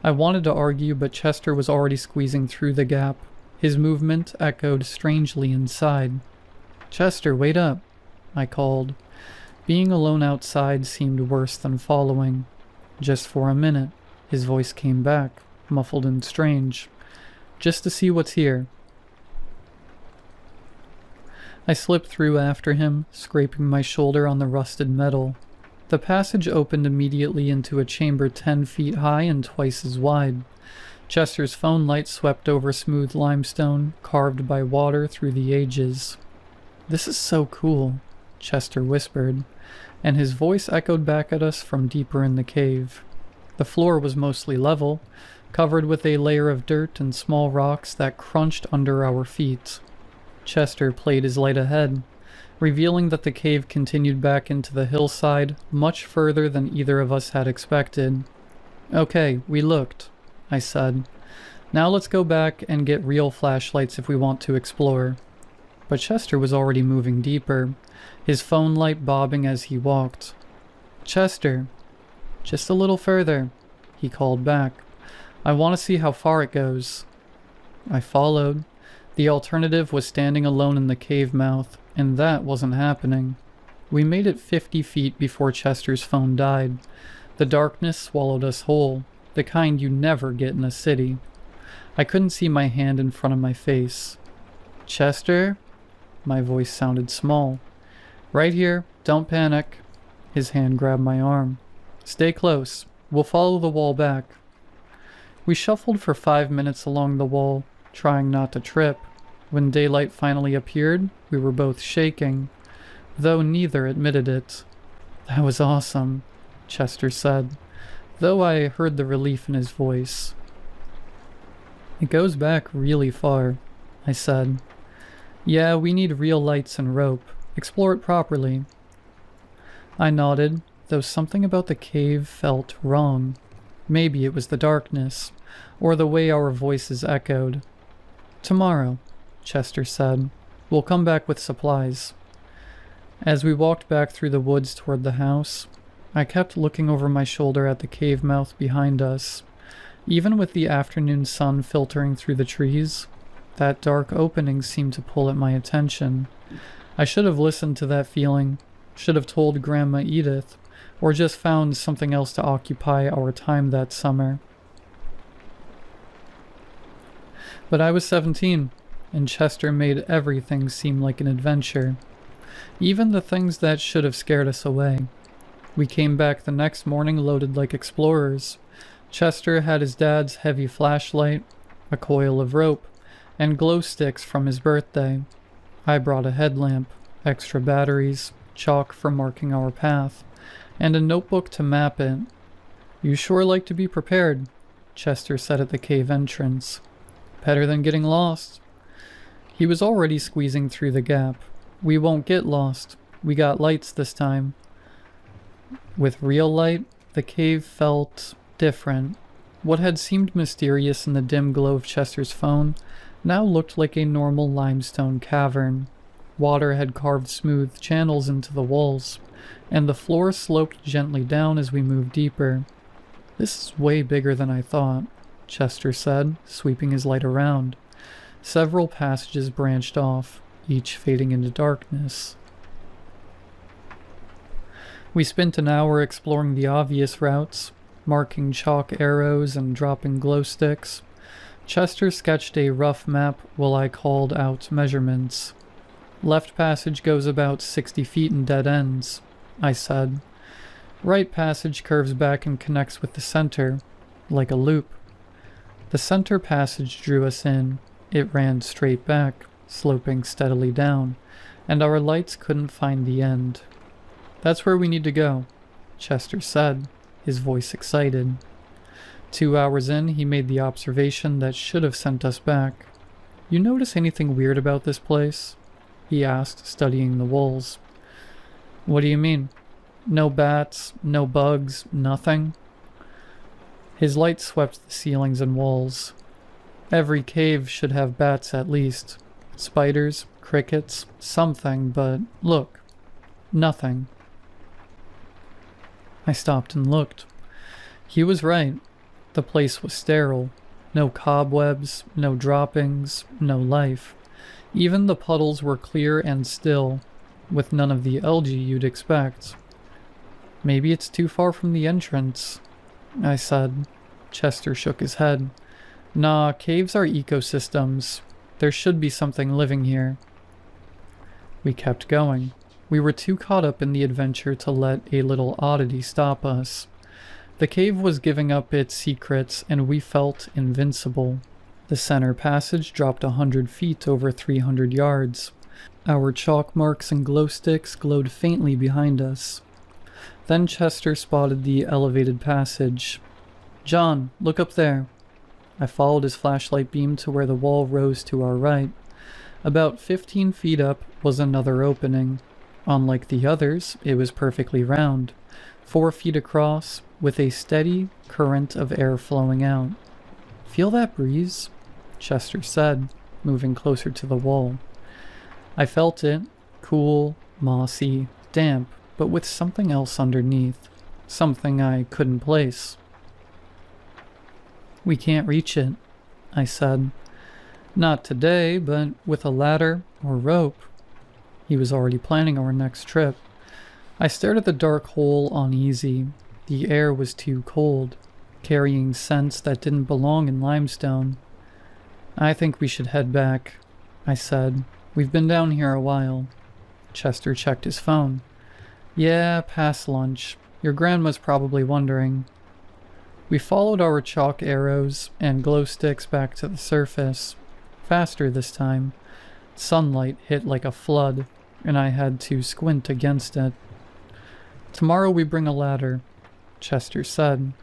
I wanted to argue, but Chester was already squeezing through the gap. His movement echoed strangely inside. Chester, wait up, I called. Being alone outside seemed worse than following. Just for a minute, his voice came back, muffled and strange. Just to see what's here. I slipped through after him, scraping my shoulder on the rusted metal. The passage opened immediately into a chamber 10 feet high and twice as wide. Chester's phone light swept over smooth limestone, carved by water through the ages. This is so cool, Chester whispered, and his voice echoed back at us from deeper in the cave. The floor was mostly level, covered with a layer of dirt and small rocks that crunched under our feet. Chester played his light ahead, revealing that the cave continued back into the hillside, much further than either of us had expected. Okay, we looked, I said. Now let's go back and get real flashlights if we want to explore. But Chester was already moving deeper, his phone light bobbing as he walked. Chester, just a little further, he called back. I want to see how far it goes. I followed. The alternative was standing alone in the cave mouth, and that wasn't happening. We made it 50 feet before Chester's phone died. The darkness swallowed us whole, the kind you never get in a city. I couldn't see my hand in front of my face. Chester? My voice sounded small. Right here, don't panic. His hand grabbed my arm. Stay close. We'll follow the wall back. We shuffled for 5 minutes along the wall, trying not to trip. When daylight finally appeared, we were both shaking, though neither admitted it. That was awesome, Chester said, though I heard the relief in his voice. It goes back really far, I said. Yeah, we need real lights and rope. Explore it properly. I nodded, though something about the cave felt wrong. Maybe it was the darkness, or the way our voices echoed. Tomorrow, Chester said. We'll come back with supplies. As we walked back through the woods toward the house, I kept looking over my shoulder at the cave mouth behind us. Even with the afternoon sun filtering through the trees, that dark opening seemed to pull at my attention. I should have listened to that feeling, should have told Grandma Edith, or just found something else to occupy our time that summer. But I was 17, and Chester made everything seem like an adventure. Even the things that should have scared us away. We came back the next morning loaded like explorers. Chester had his dad's heavy flashlight, a coil of rope, and glow sticks from his birthday. I brought a headlamp, extra batteries, chalk for marking our path, and a notebook to map it. You sure like to be prepared, Chester said at the cave entrance. Better than getting lost. He was already squeezing through the gap. We won't get lost. We got lights this time. With real light, the cave felt different. What had seemed mysterious in the dim glow of Chester's phone now looked like a normal limestone cavern. Water had carved smooth channels into the walls, and the floor sloped gently down as we moved deeper. This is way bigger than I thought, Chester said, sweeping his light around. Several passages branched off, each fading into darkness. We spent an hour exploring the obvious routes, marking chalk arrows and dropping glow sticks. Chester sketched a rough map while I called out measurements. Left passage goes about 60 feet in dead ends, I said. Right passage curves back and connects with the center, like a loop. The center passage drew us in. It ran straight back, sloping steadily down, and our lights couldn't find the end. That's where we need to go, Chester said, his voice excited. 2 hours in, he made the observation that should have sent us back. You notice anything weird about this place? He asked, studying the walls. What do you mean? No bats, no bugs, nothing? His light swept the ceilings and walls. Every cave should have bats at least. Spiders, crickets, something, but look, nothing. I stopped and looked. He was right. The place was sterile. No cobwebs, no droppings, no life. Even the puddles were clear and still, with none of the algae you'd expect. Maybe it's too far from the entrance, I said. Chester shook his head. Nah, caves are ecosystems. There should be something living here. We kept going. We were too caught up in the adventure to let a little oddity stop us. The cave was giving up its secrets, and we felt invincible. The center passage dropped 100 feet over 300 yards. Our chalk marks and glow sticks glowed faintly behind us. Then Chester spotted the elevated passage. John, look up there. I followed his flashlight beam to where the wall rose to our right. About 15 feet up was another opening. Unlike the others, it was perfectly round, 4 feet across, with a steady current of air flowing out. Feel that breeze? Chester said, moving closer to the wall. I felt it, cool, mossy, damp, but with something else underneath, something I couldn't place. We can't reach it, I said. Not today, but with a ladder or rope. He was already planning our next trip. I stared at the dark hole uneasy. The air was too cold, carrying scents that didn't belong in limestone. I think we should head back, I said. We've been down here a while. Chester checked his phone. Yeah, past lunch. Your grandma's probably wondering. We followed our chalk arrows and glow sticks back to the surface. Faster this time. Sunlight hit like a flood, and I had to squint against it. Tomorrow we bring a ladder, Chester said.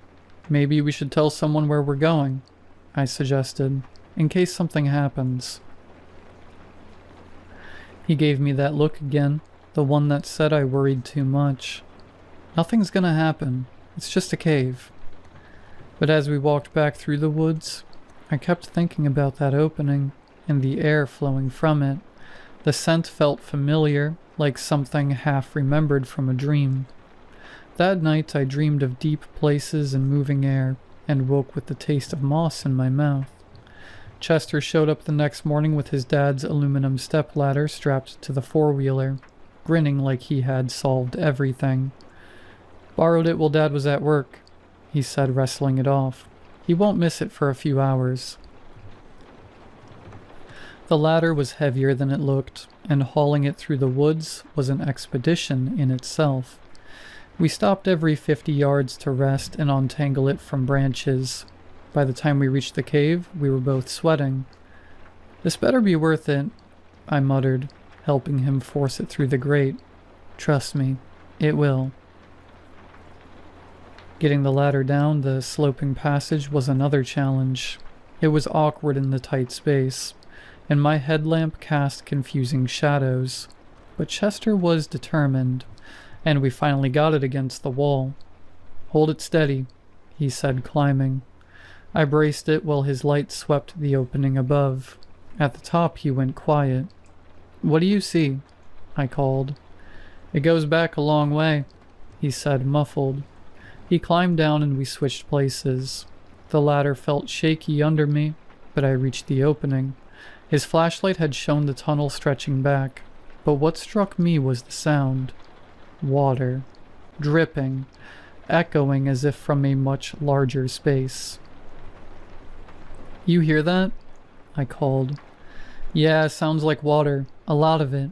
Maybe we should tell someone where we're going, I suggested, in case something happens. He gave me that look again, the one that said I worried too much. Nothing's gonna happen. It's just a cave. But as we walked back through the woods, I kept thinking about that opening and the air flowing from it. The scent felt familiar, like something half remembered from a dream. That night I dreamed of deep places and moving air, and woke with the taste of moss in my mouth. Chester showed up the next morning with his dad's aluminum stepladder strapped to the four-wheeler, grinning like he had solved everything. Borrowed it while Dad was at work, he said, wrestling it off. He won't miss it for a few hours. The ladder was heavier than it looked, and hauling it through the woods was an expedition in itself. We stopped every 50 yards to rest and untangle it from branches. By the time we reached the cave, we were both sweating. This better be worth it, I muttered, helping him force it through the grate. Trust me, it will. Getting the ladder down the sloping passage was another challenge. It was awkward in the tight space, and my headlamp cast confusing shadows. But Chester was determined, and we finally got it against the wall. Hold it steady, he said, climbing. I braced it while his light swept the opening above. At the top he went quiet. What do you see? I called. It goes back a long way, he said, muffled. He climbed down and we switched places. The ladder felt shaky under me, but I reached the opening. His flashlight had shown the tunnel stretching back, but what struck me was the sound. Water. Dripping. Echoing as if from a much larger space. You hear that? I called. Yeah, sounds like water. A lot of it.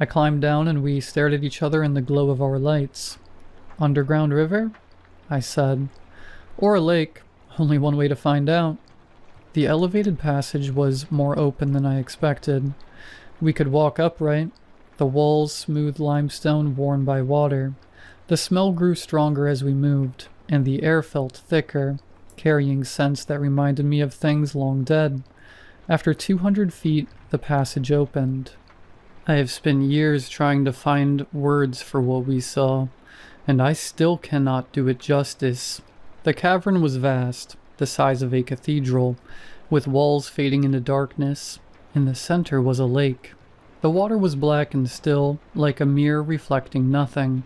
I climbed down and we stared at each other in the glow of our lights. Underground river? I said. Or a lake. Only one way to find out. The elevated passage was more open than I expected. We could walk upright, the walls smooth limestone worn by water. The smell grew stronger as we moved, and the air felt thicker, carrying scents that reminded me of things long dead. After 200 feet, the passage opened. I have spent years trying to find words for what we saw, and I still cannot do it justice. The cavern was vast, the size of a cathedral, with walls fading into darkness. In the center was a lake. The water was black and still, like a mirror reflecting nothing.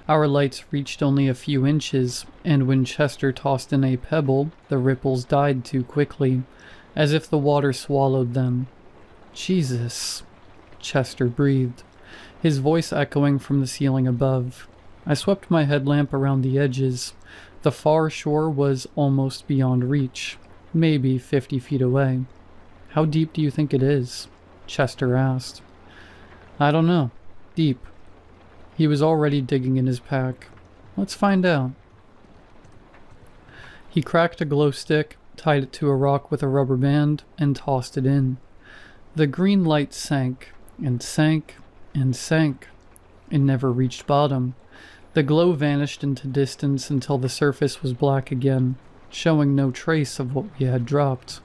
Our lights reached only a few inches, and when Chester tossed in a pebble, the ripples died too quickly, as if the water swallowed them. Jesus, Chester breathed, his voice echoing from the ceiling above. I swept my headlamp around the edges. The far shore was almost beyond reach, maybe 50 feet away. How deep do you think it is? Chester asked. I don't know. Deep. He was already digging in his pack. Let's find out. He cracked a glow stick, tied it to a rock with a rubber band, and tossed it in. The green light sank, and sank, and sank. It never reached bottom. The glow vanished into distance until the surface was black again, showing no trace of what we had dropped.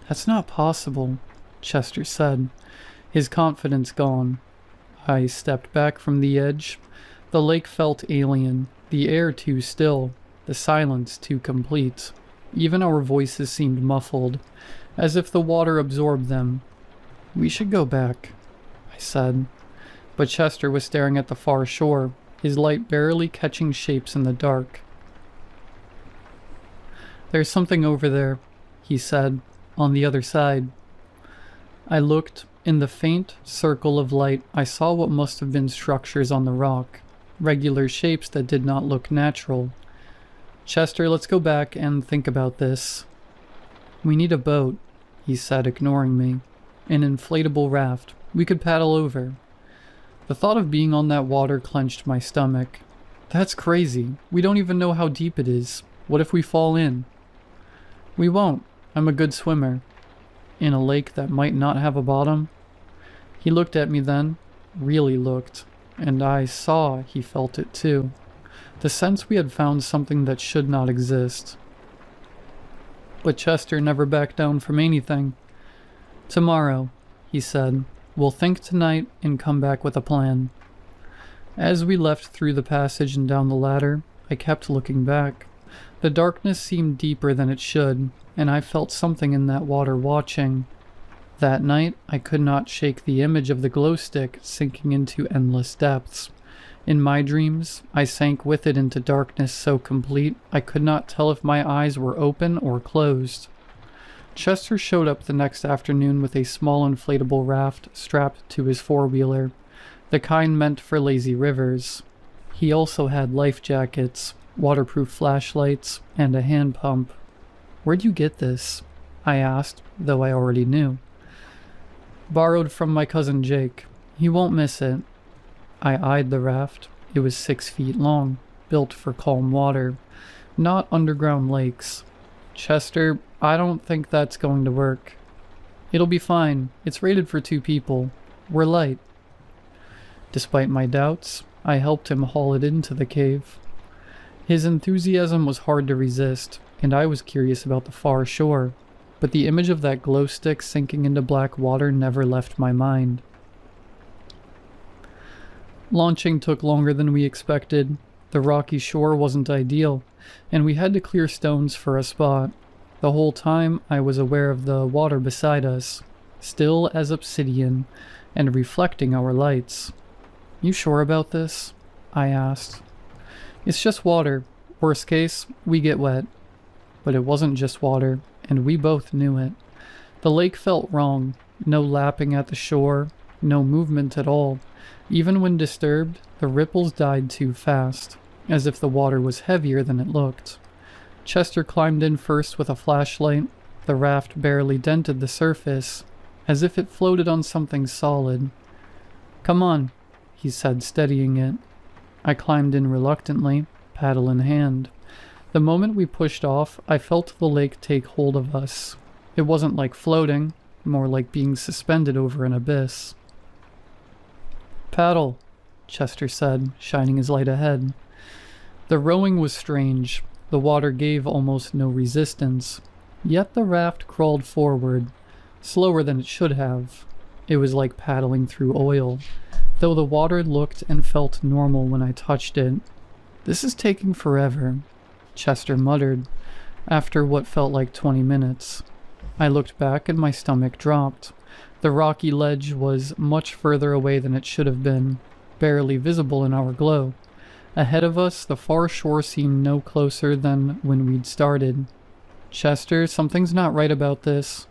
That's not possible, Chester said, his confidence gone. I stepped back from the edge. The lake felt alien, the air too still, the silence too complete. Even our voices seemed muffled, as if the water absorbed them. We should go back, I said. But Chester was staring at the far shore, his light barely catching shapes in the dark. There's something over there, he said, on the other side. I looked. In the faint circle of light, I saw what must have been structures on the rock, regular shapes that did not look natural. Chester, let's go back and think about this. We need a boat, he said, ignoring me. An inflatable raft. We could paddle over. The thought of being on that water clenched my stomach. That's crazy. We don't even know how deep it is. What if we fall in? We won't. I'm a good swimmer. In a lake that might not have a bottom? He looked at me then, really looked, and I saw he felt it too. The sense we had found something that should not exist. But Chester never backed down from anything. Tomorrow, he said, we'll think tonight and come back with a plan. As we left through the passage and down the ladder, I kept looking back. The darkness seemed deeper than it should, and I felt something in that water watching. That night, I could not shake the image of the glow stick sinking into endless depths. In my dreams, I sank with it into darkness so complete I could not tell if my eyes were open or closed. Chester showed up the next afternoon with a small inflatable raft strapped to his four-wheeler, the kind meant for lazy rivers. He also had life jackets, waterproof flashlights, and a hand pump. Where'd you get this? I asked, though I already knew. Borrowed from my cousin Jake. He won't miss it. I eyed the raft. It was 6 feet long, built for calm water, not underground lakes. Chester, I don't think that's going to work. It'll be fine. It's rated for 2 people. We're light. Despite my doubts, I helped him haul it into the cave. His enthusiasm was hard to resist, and I was curious about the far shore, but the image of that glow stick sinking into black water never left my mind. Launching took longer than we expected. The rocky shore wasn't ideal, and we had to clear stones for a spot. The whole time I was aware of the water beside us, still as obsidian, and reflecting our lights. You sure about this? I asked. It's just water. Worst case, we get wet. But it wasn't just water, and we both knew it. The lake felt wrong. No lapping at the shore, no movement at all. Even when disturbed, the ripples died too fast, as if the water was heavier than it looked. Chester climbed in first with a flashlight. The raft barely dented the surface, as if it floated on something solid. Come on, he said, steadying it. I climbed in reluctantly, paddle in hand. The moment we pushed off, I felt the lake take hold of us. It wasn't like floating, more like being suspended over an abyss. Paddle, Chester said, shining his light ahead. The rowing was strange. The water gave almost no resistance. Yet the raft crawled forward, slower than it should have. It was like paddling through oil, though the water looked and felt normal when I touched it. "This is taking forever," Chester muttered, after what felt like 20 minutes. I looked back and my stomach dropped. The rocky ledge was much further away than it should have been, barely visible in our glow. Ahead of us, the far shore seemed no closer than when we'd started. "Chester, something's not right about this."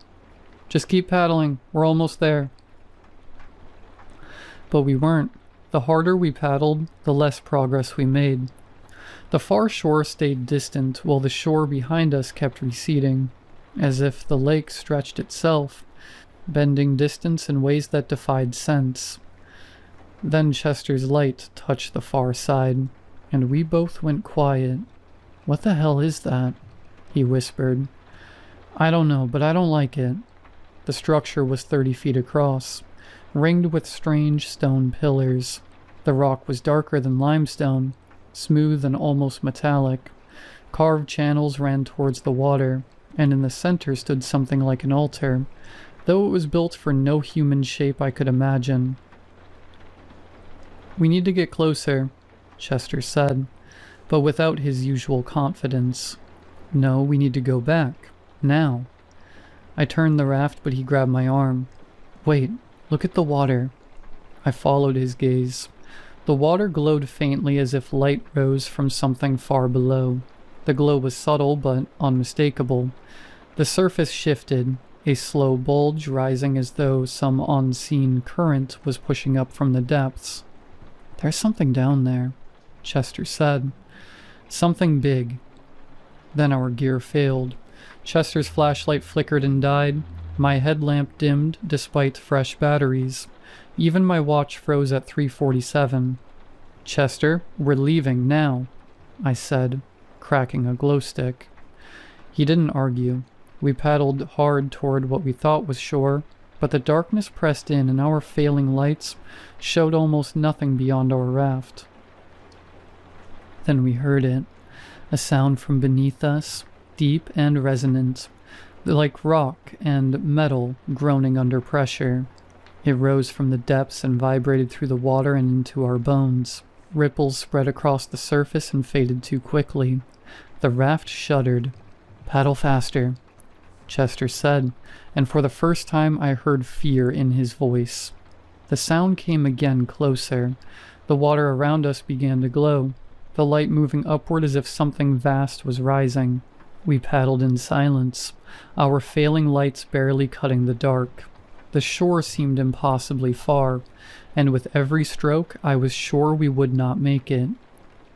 "Just keep paddling, we're almost there." But we weren't. The harder we paddled, the less progress we made. The far shore stayed distant while the shore behind us kept receding, as if the lake stretched itself, bending distance in ways that defied sense. Then Chester's light touched the far side, and we both went quiet. "What the hell is that?" he whispered. "I don't know, but I don't like it." The structure was 30 feet across, ringed with strange stone pillars. The rock was darker than limestone, smooth and almost metallic. Carved channels ran towards the water, and in the center stood something like an altar, though it was built for no human shape I could imagine. "We need to get closer," Chester said, but without his usual confidence. "No, we need to go back. Now." I turned the raft, but he grabbed my arm. "Wait, look at the water." I followed his gaze. The water glowed faintly as if light rose from something far below. The glow was subtle but unmistakable. The surface shifted, a slow bulge rising as though some unseen current was pushing up from the depths. "There's something down there," Chester said. "Something big." Then our gear failed. Chester's flashlight flickered and died. My headlamp dimmed despite fresh batteries. Even my watch froze at 3:47. "Chester, we're leaving now," I said, cracking a glow stick. He didn't argue. We paddled hard toward what we thought was shore, but the darkness pressed in and our failing lights showed almost nothing beyond our raft. Then we heard it, a sound from beneath us, deep and resonant, like rock and metal groaning under pressure. It rose from the depths and vibrated through the water and into our bones. Ripples spread across the surface and faded too quickly. The raft shuddered. "Paddle faster," Chester said, and for the first time I heard fear in his voice. The sound came again closer. The water around us began to glow, the light moving upward as if something vast was rising. We paddled in silence, our failing lights barely cutting the dark. The shore seemed impossibly far, and with every stroke I was sure we would not make it.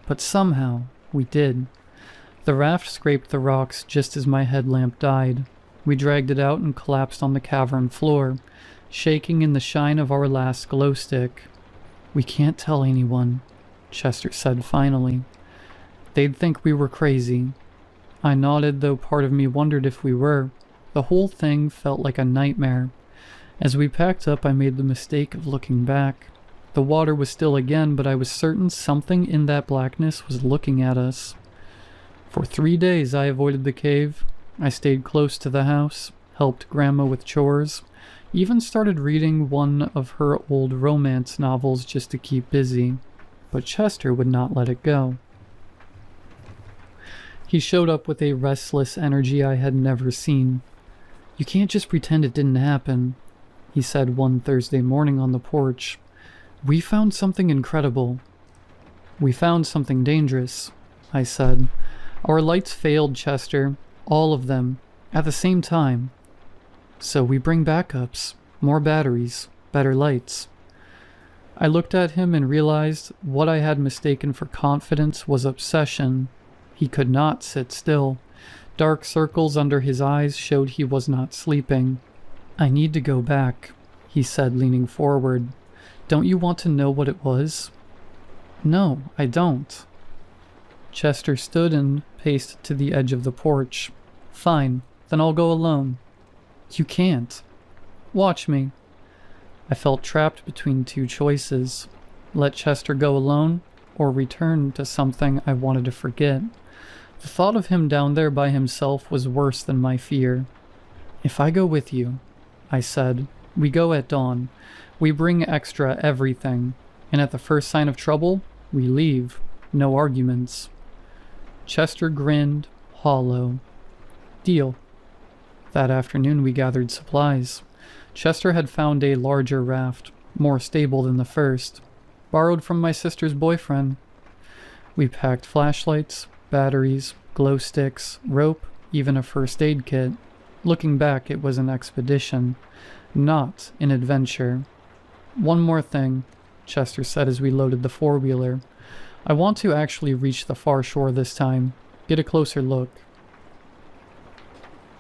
But somehow we did. The raft scraped the rocks just as my headlamp died. We dragged it out and collapsed on the cavern floor, shaking in the shine of our last glow stick. "We can't tell anyone," Chester said finally. "They'd think we were crazy." I nodded, though part of me wondered if we were. The whole thing felt like a nightmare. As we packed up, I made the mistake of looking back. The water was still again, but I was certain something in that blackness was looking at us. For 3 days I avoided the cave. I stayed close to the house, helped Grandma with chores, even started reading one of her old romance novels just to keep busy. But Chester would not let it go. He showed up with a restless energy I had never seen. "You can't just pretend it didn't happen," he said one Thursday morning on the porch. "We found something incredible." "We found something dangerous," I said. "Our lights failed, Chester. All of them. At the same time. So we bring backups. More batteries. Better lights." I looked at him and realized what I had mistaken for confidence was obsession. He could not sit still. Dark circles under his eyes showed he was not sleeping. "I need to go back," he said, leaning forward. "Don't you want to know what it was?" "No, I don't." Chester stood and paced to the edge of the porch. "Fine, then I'll go alone." "You can't." "Watch me." I felt trapped between two choices. Let Chester go alone, or return to something I wanted to forget. The thought of him down there by himself was worse than my fear. "If I go with you, I said. "We go at dawn. We bring extra everything. And at the first sign of trouble, we leave. No arguments." Chester grinned, hollow. "Deal." That afternoon we gathered supplies. Chester had found a larger raft, more stable than the first, borrowed from my sister's boyfriend. We packed flashlights, batteries, glow sticks, rope, even a first aid kit. Looking back, it was an expedition, not an adventure. "One more thing," Chester said as we loaded the four-wheeler. "I want to actually reach the far shore this time, get a closer look."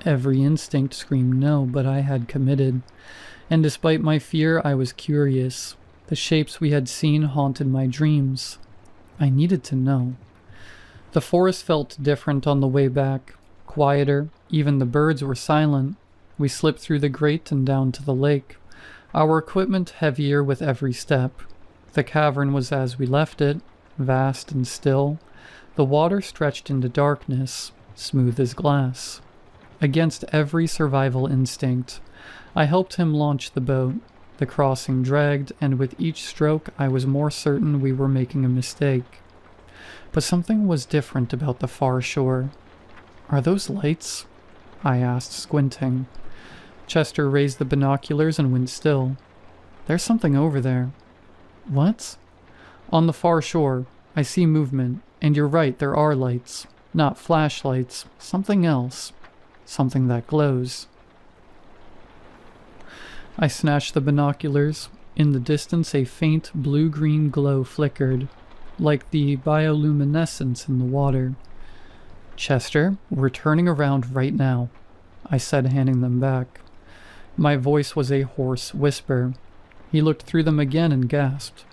Every instinct screamed no, but I had committed. And despite my fear, I was curious. The shapes we had seen haunted my dreams. I needed to know. The forest felt different on the way back, quieter, even the birds were silent. We slipped through the grate and down to the lake, our equipment heavier with every step. The cavern was as we left it, vast and still. The water stretched into darkness, smooth as glass. Against every survival instinct, I helped him launch the boat. The crossing dragged, and with each stroke I was more certain we were making a mistake. But something was different about the far shore. "Are those lights?" I asked, squinting. Chester raised the binoculars and went still. "There's something over there." "What?" "On the far shore. I see movement, and you're right, there are lights. Not flashlights, something else. Something that glows." I snatched the binoculars. In the distance, a faint blue-green glow flickered, like the bioluminescence in the water. "Chester, we're turning around right now," I said, handing them back. My voice was a hoarse whisper. He looked through them again and gasped.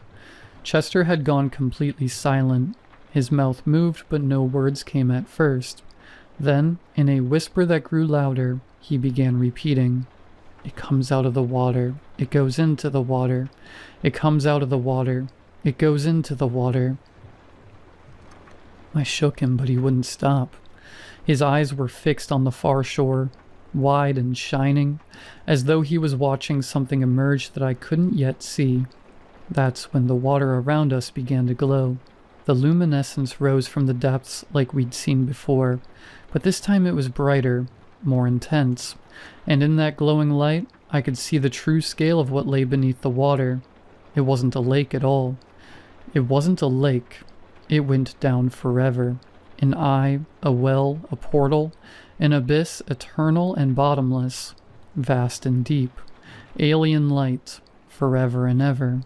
Chester had gone completely silent. His mouth moved, but no words came at first. Then, in a whisper that grew louder, he began repeating, "It comes out of the water. It goes into the water. It comes out of the water. It goes into the water." I shook him, but he wouldn't stop. His eyes were fixed on the far shore, wide and shining, as though he was watching something emerge that I couldn't yet see. That's when the water around us began to glow. The luminescence rose from the depths like we'd seen before, but this time it was brighter, more intense, and in that glowing light, I could see the true scale of what lay beneath the water. It wasn't a lake at all. It wasn't a lake. It went down forever. An eye, a well, a portal, an abyss eternal and bottomless, vast and deep. Alien light, forever and ever.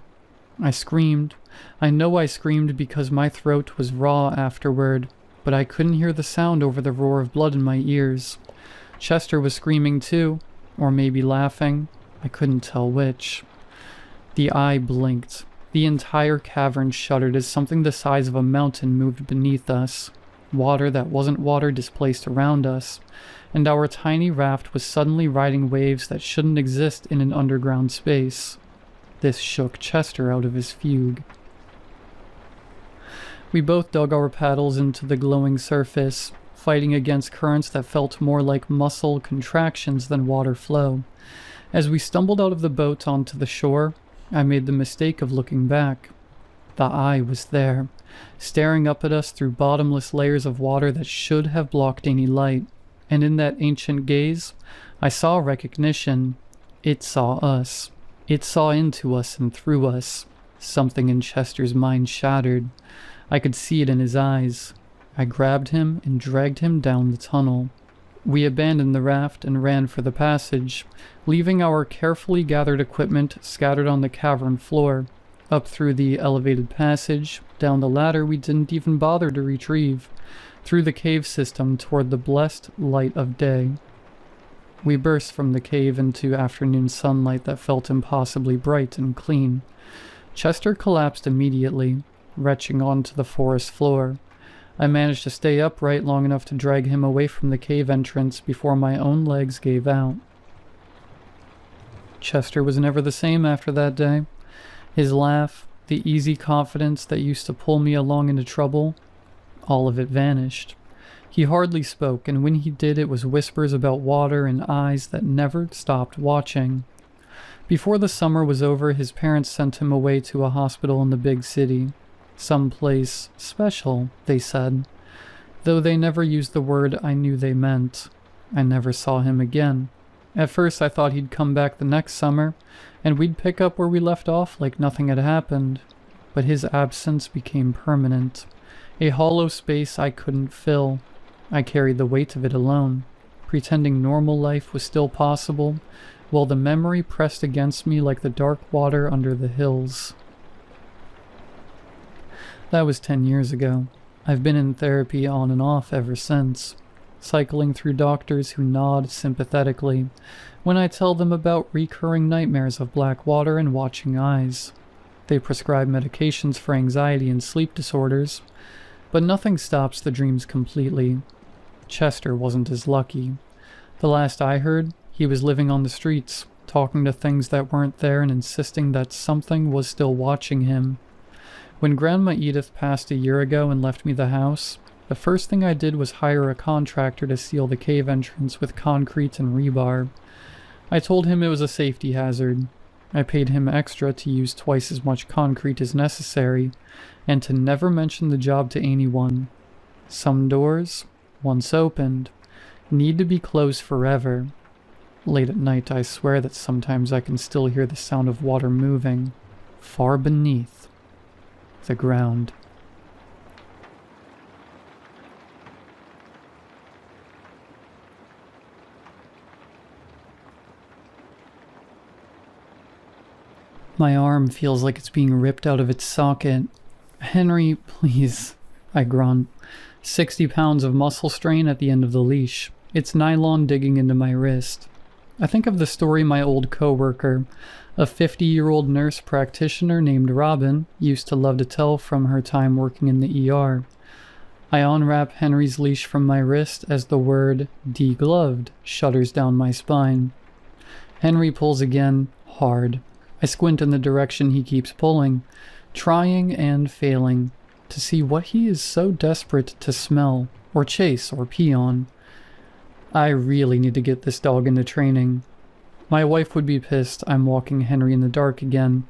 I screamed. I know I screamed because my throat was raw afterward, but I couldn't hear the sound over the roar of blood in my ears. Chester was screaming too, or maybe laughing. I couldn't tell which. The eye blinked. The entire cavern shuddered as something the size of a mountain moved beneath us. Water that wasn't water displaced around us, and our tiny raft was suddenly riding waves that shouldn't exist in an underground space. This shook Chester out of his fugue. We both dug our paddles into the glowing surface, fighting against currents that felt more like muscle contractions than water flow. As we stumbled out of the boat onto the shore, I made the mistake of looking back. The eye was there, staring up at us through bottomless layers of water that should have blocked any light, and in that ancient gaze, I saw recognition. It saw us. It saw into us and through us. Something in Chester's mind shattered. I could see it in his eyes. I grabbed him and dragged him down the tunnel. We abandoned the raft and ran for the passage, leaving our carefully gathered equipment scattered on the cavern floor. Up through the elevated passage, down the ladder we didn't even bother to retrieve, through the cave system toward the blessed light of day. We burst from the cave into afternoon sunlight that felt impossibly bright and clean. Chester collapsed immediately, retching onto the forest floor. I managed to stay upright long enough to drag him away from the cave entrance before my own legs gave out. Chester was never the same after that day. His laugh, the easy confidence that used to pull me along into trouble, all of it vanished. He hardly spoke, and when he did, it was whispers about water and eyes that never stopped watching. Before the summer was over, his parents sent him away to a hospital in the big city. Some place special, they said. Though they never used the word I knew they meant. I never saw him again. At first I thought he'd come back the next summer, and we'd pick up where we left off like nothing had happened. But his absence became permanent. A hollow space I couldn't fill. I carried the weight of it alone, pretending normal life was still possible, while the memory pressed against me like the dark water under the hills. That was 10 years ago. I've been in therapy on and off ever since, cycling through doctors who nod sympathetically when I tell them about recurring nightmares of black water and watching eyes. They prescribe medications for anxiety and sleep disorders, but nothing stops the dreams completely. Chester wasn't as lucky. The last I heard, he was living on the streets, talking to things that weren't there and insisting that something was still watching him. When Grandma Edith passed a year ago and left me the house, the first thing I did was hire a contractor to seal the cave entrance with concrete and rebar. I told him it was a safety hazard. I paid him extra to use twice as much concrete as necessary, and to never mention the job to anyone. Some doors, once opened, need to be closed forever. Late at night, I swear that sometimes I can still hear the sound of water moving, far beneath the ground. My arm feels like it's being ripped out of its socket. Henry, please, I grunt. 60 pounds of muscle strain at the end of the leash. It's nylon digging into my wrist. I think of the story my old coworker, a 50-year-old nurse practitioner named Robin, used to love to tell from her time working in the ER. I unwrap Henry's leash from my wrist as the word "degloved" shudders down my spine. Henry pulls again, hard. I squint in the direction he keeps pulling, trying and failing, to see what he is so desperate to smell, or chase, or pee on. I really need to get this dog into training. My wife would be pissed I'm walking Henry in the dark again,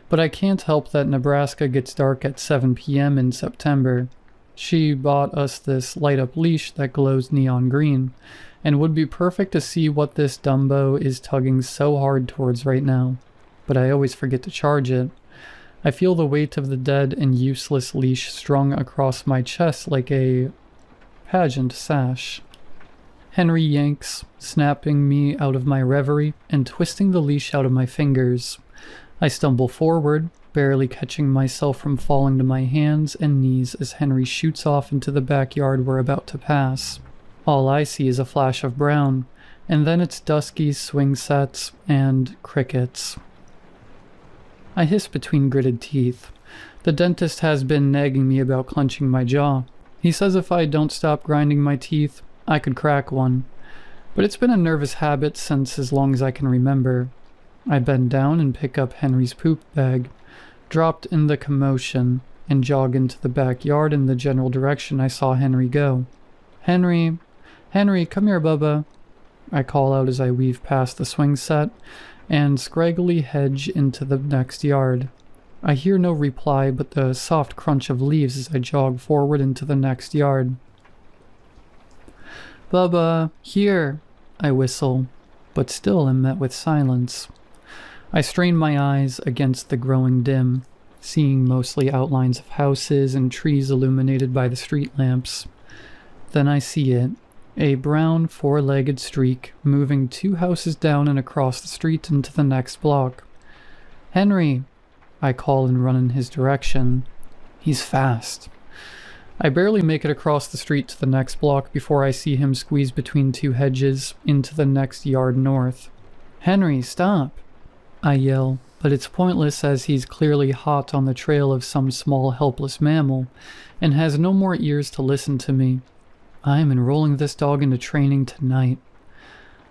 but I can't help that Nebraska gets dark at 7 p.m. in September. She bought us this light-up leash that glows neon green, and would be perfect to see what this Dumbo is tugging so hard towards right now. But I always forget to charge it. I feel the weight of the dead and useless leash strung across my chest like a pageant sash. Henry yanks, snapping me out of my reverie and twisting the leash out of my fingers. I stumble forward, barely catching myself from falling to my hands and knees as Henry shoots off into the backyard we're about to pass. All I see is a flash of brown, and then it's dusky swing sets and crickets. I hiss between gritted teeth. The dentist has been nagging me about clenching my jaw. He says if I don't stop grinding my teeth, I could crack one. But it's been a nervous habit since as long as I can remember. I bend down and pick up Henry's poop bag, dropped in the commotion, and jog into the backyard in the general direction I saw Henry go. Henry, come here, Bubba. I call out as I weave past the swing set and scraggly hedge into the next yard. I hear no reply but the soft crunch of leaves as I jog forward into the next yard. Bubba, here, I whistle, but still am met with silence. I strain my eyes against the growing dim, seeing mostly outlines of houses and trees illuminated by the street lamps. Then I see it. A brown, four-legged streak, moving 2 houses down and across the street into the next block. Henry, I call and run in his direction. He's fast. I barely make it across the street to the next block before I see him squeeze between 2 hedges into the next yard north. Henry, stop! I yell, but it's pointless as he's clearly hot on the trail of some small helpless mammal, and has no more ears to listen to me. I am enrolling this dog into training tonight.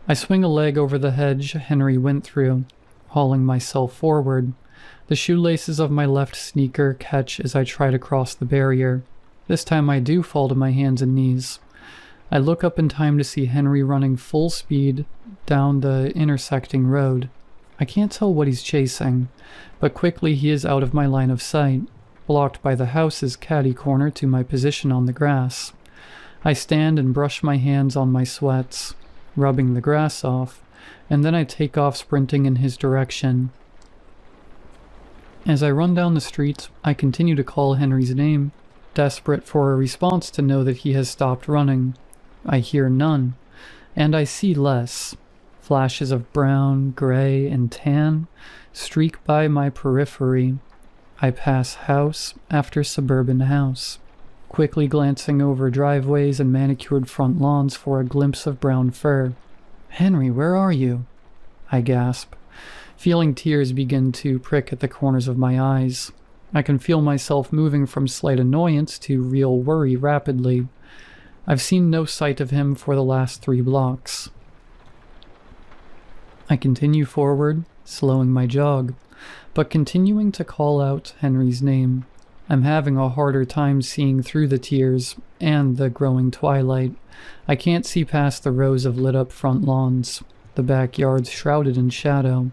I swing a leg over the hedge Henry went through, hauling myself forward. The shoelaces of my left sneaker catch as I try to cross the barrier. This time I do fall to my hands and knees. I look up in time to see Henry running full speed down the intersecting road. I can't tell what he's chasing, but quickly he is out of my line of sight, blocked by the house's catty-corner to my position on the grass. I stand and brush my hands on my sweats, rubbing the grass off, and then I take off sprinting in his direction. As I run down the street, I continue to call Henry's name, desperate for a response to know that he has stopped running. I hear none, and I see less. Flashes of brown, gray, and tan streak by my periphery. I pass house after suburban house, quickly glancing over driveways and manicured front lawns for a glimpse of brown fur. "Henry, where are you?" I gasp, feeling tears begin to prick at the corners of my eyes. I can feel myself moving from slight annoyance to real worry rapidly. I've seen no sight of him for the last 3 blocks. I continue forward, slowing my jog, but continuing to call out Henry's name. I'm having a harder time seeing through the tears and the growing twilight. I can't see past the rows of lit-up front lawns, the backyard's shrouded in shadow.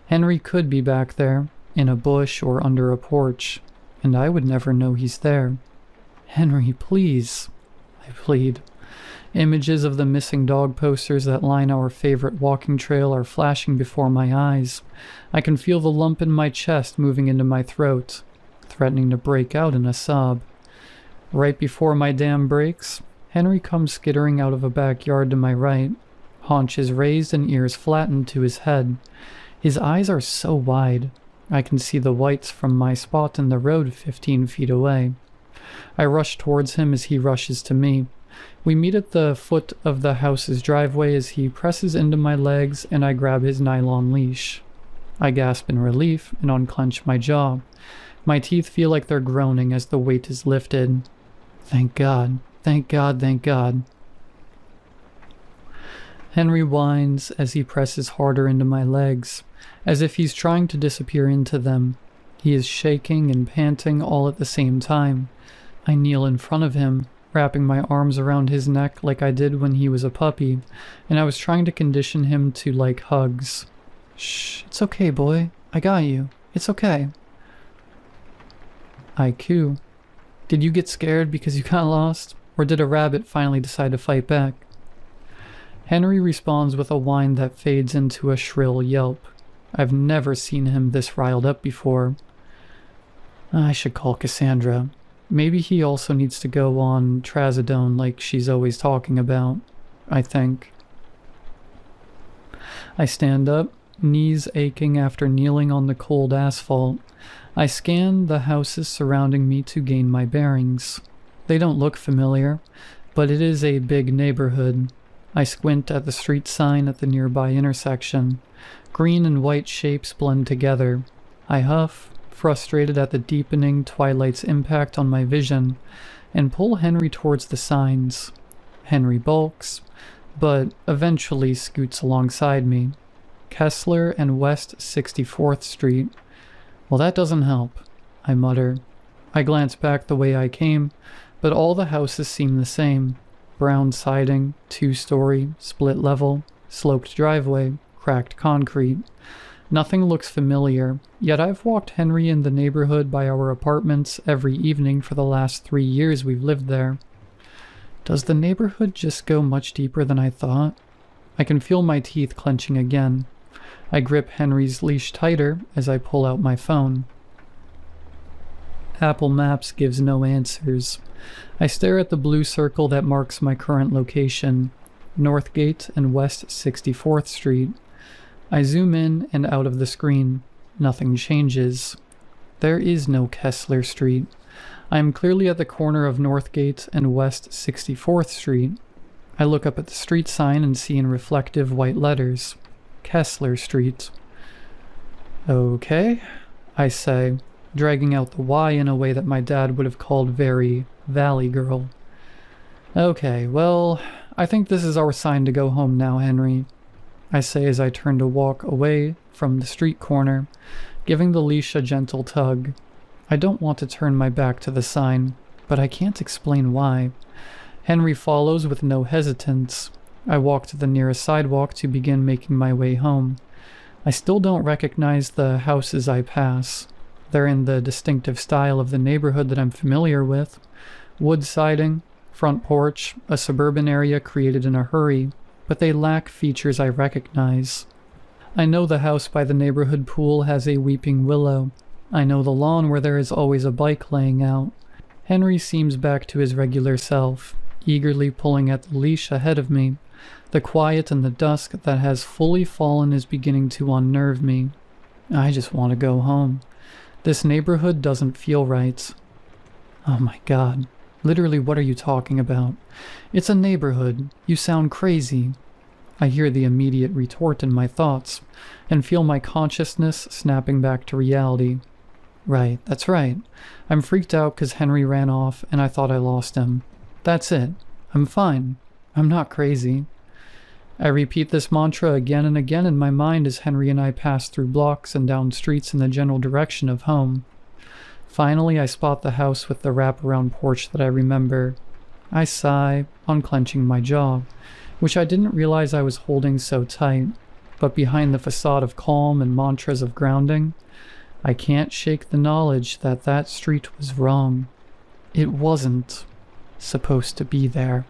Henry could be back there, in a bush or under a porch, and I would never know he's there. "Henry, please," I plead. Images of the missing dog posters that line our favorite walking trail are flashing before my eyes. I can feel the lump in my chest moving into my throat, threatening to break out in a sob. Right before my dam breaks, Henry comes skittering out of a backyard to my right, haunches raised and ears flattened to his head. His eyes are so wide, I can see the whites from my spot in the road 15 feet away. I rush towards him as he rushes to me. We meet at the foot of the house's driveway as he presses into my legs and I grab his nylon leash. I gasp in relief and unclench my jaw. My teeth feel like they're groaning as the weight is lifted. Thank God, thank God, thank God. Henry whines as he presses harder into my legs, as if he's trying to disappear into them. He is shaking and panting all at the same time. I kneel in front of him, wrapping my arms around his neck like I did when he was a puppy, and I was trying to condition him to like hugs. "Shh, it's okay, boy. I got you. It's okay." I coo. "Did you get scared because you got lost? Or did a rabbit finally decide to fight back?" Henry responds with a whine that fades into a shrill yelp. I've never seen him this riled up before. I should call Cassandra. Maybe he also needs to go on trazodone like she's always talking about, I think. I stand up, knees aching after kneeling on the cold asphalt. I scan the houses surrounding me to gain my bearings. They don't look familiar, but it is a big neighborhood. I squint at the street sign at the nearby intersection. Green and white shapes blend together. I huff, frustrated at the deepening twilight's impact on my vision, and pull Henry towards the signs. Henry balks, but eventually scoots alongside me. Kessler and West 64th Street. Well, that doesn't help, I mutter. I glance back the way I came, but all the houses seem the same. Brown siding, 2-story, split level, sloped driveway, cracked concrete. Nothing looks familiar, yet I've walked Henry in the neighborhood by our apartments every evening for the last 3 years we've lived there. Does the neighborhood just go much deeper than I thought? I can feel my teeth clenching again. I grip Henry's leash tighter as I pull out my phone. Apple Maps gives no answers. I stare at the blue circle that marks my current location, Northgate and West 64th Street. I zoom in and out of the screen. Nothing changes. There is no Kessler Street. I am clearly at the corner of Northgate and West 64th Street. I look up at the street sign and see in reflective white letters, Kessler Street. Okay, I say, dragging out the Y in a way that my dad would have called very Valley Girl. Okay, well, I think this is our sign to go home now, Henry, I say as I turn to walk away from the street corner, giving the leash a gentle tug. I don't want to turn my back to the sign, but I can't explain why. Henry follows with no hesitance. I walk to the nearest sidewalk to begin making my way home. I still don't recognize the houses I pass. They're in the distinctive style of the neighborhood that I'm familiar with. Wood siding, front porch, a suburban area created in a hurry, but they lack features I recognize. I know the house by the neighborhood pool has a weeping willow. I know the lawn where there is always a bike laying out. Henry seems back to his regular self, eagerly pulling at the leash ahead of me. The quiet and the dusk that has fully fallen is beginning to unnerve me. I just want to go home. This neighborhood doesn't feel right. Oh my God. Literally, what are you talking about? It's a neighborhood. You sound crazy. I hear the immediate retort in my thoughts, and feel my consciousness snapping back to reality. Right, that's right. I'm freaked out because Henry ran off and I thought I lost him. That's it. I'm fine. I'm not crazy. I repeat this mantra again and again in my mind as Henry and I pass through blocks and down streets in the general direction of home. Finally, I spot the house with the wraparound porch that I remember. I sigh, unclenching my jaw, which I didn't realize I was holding so tight, but behind the facade of calm and mantras of grounding, I can't shake the knowledge that that street was wrong. It wasn't supposed to be there.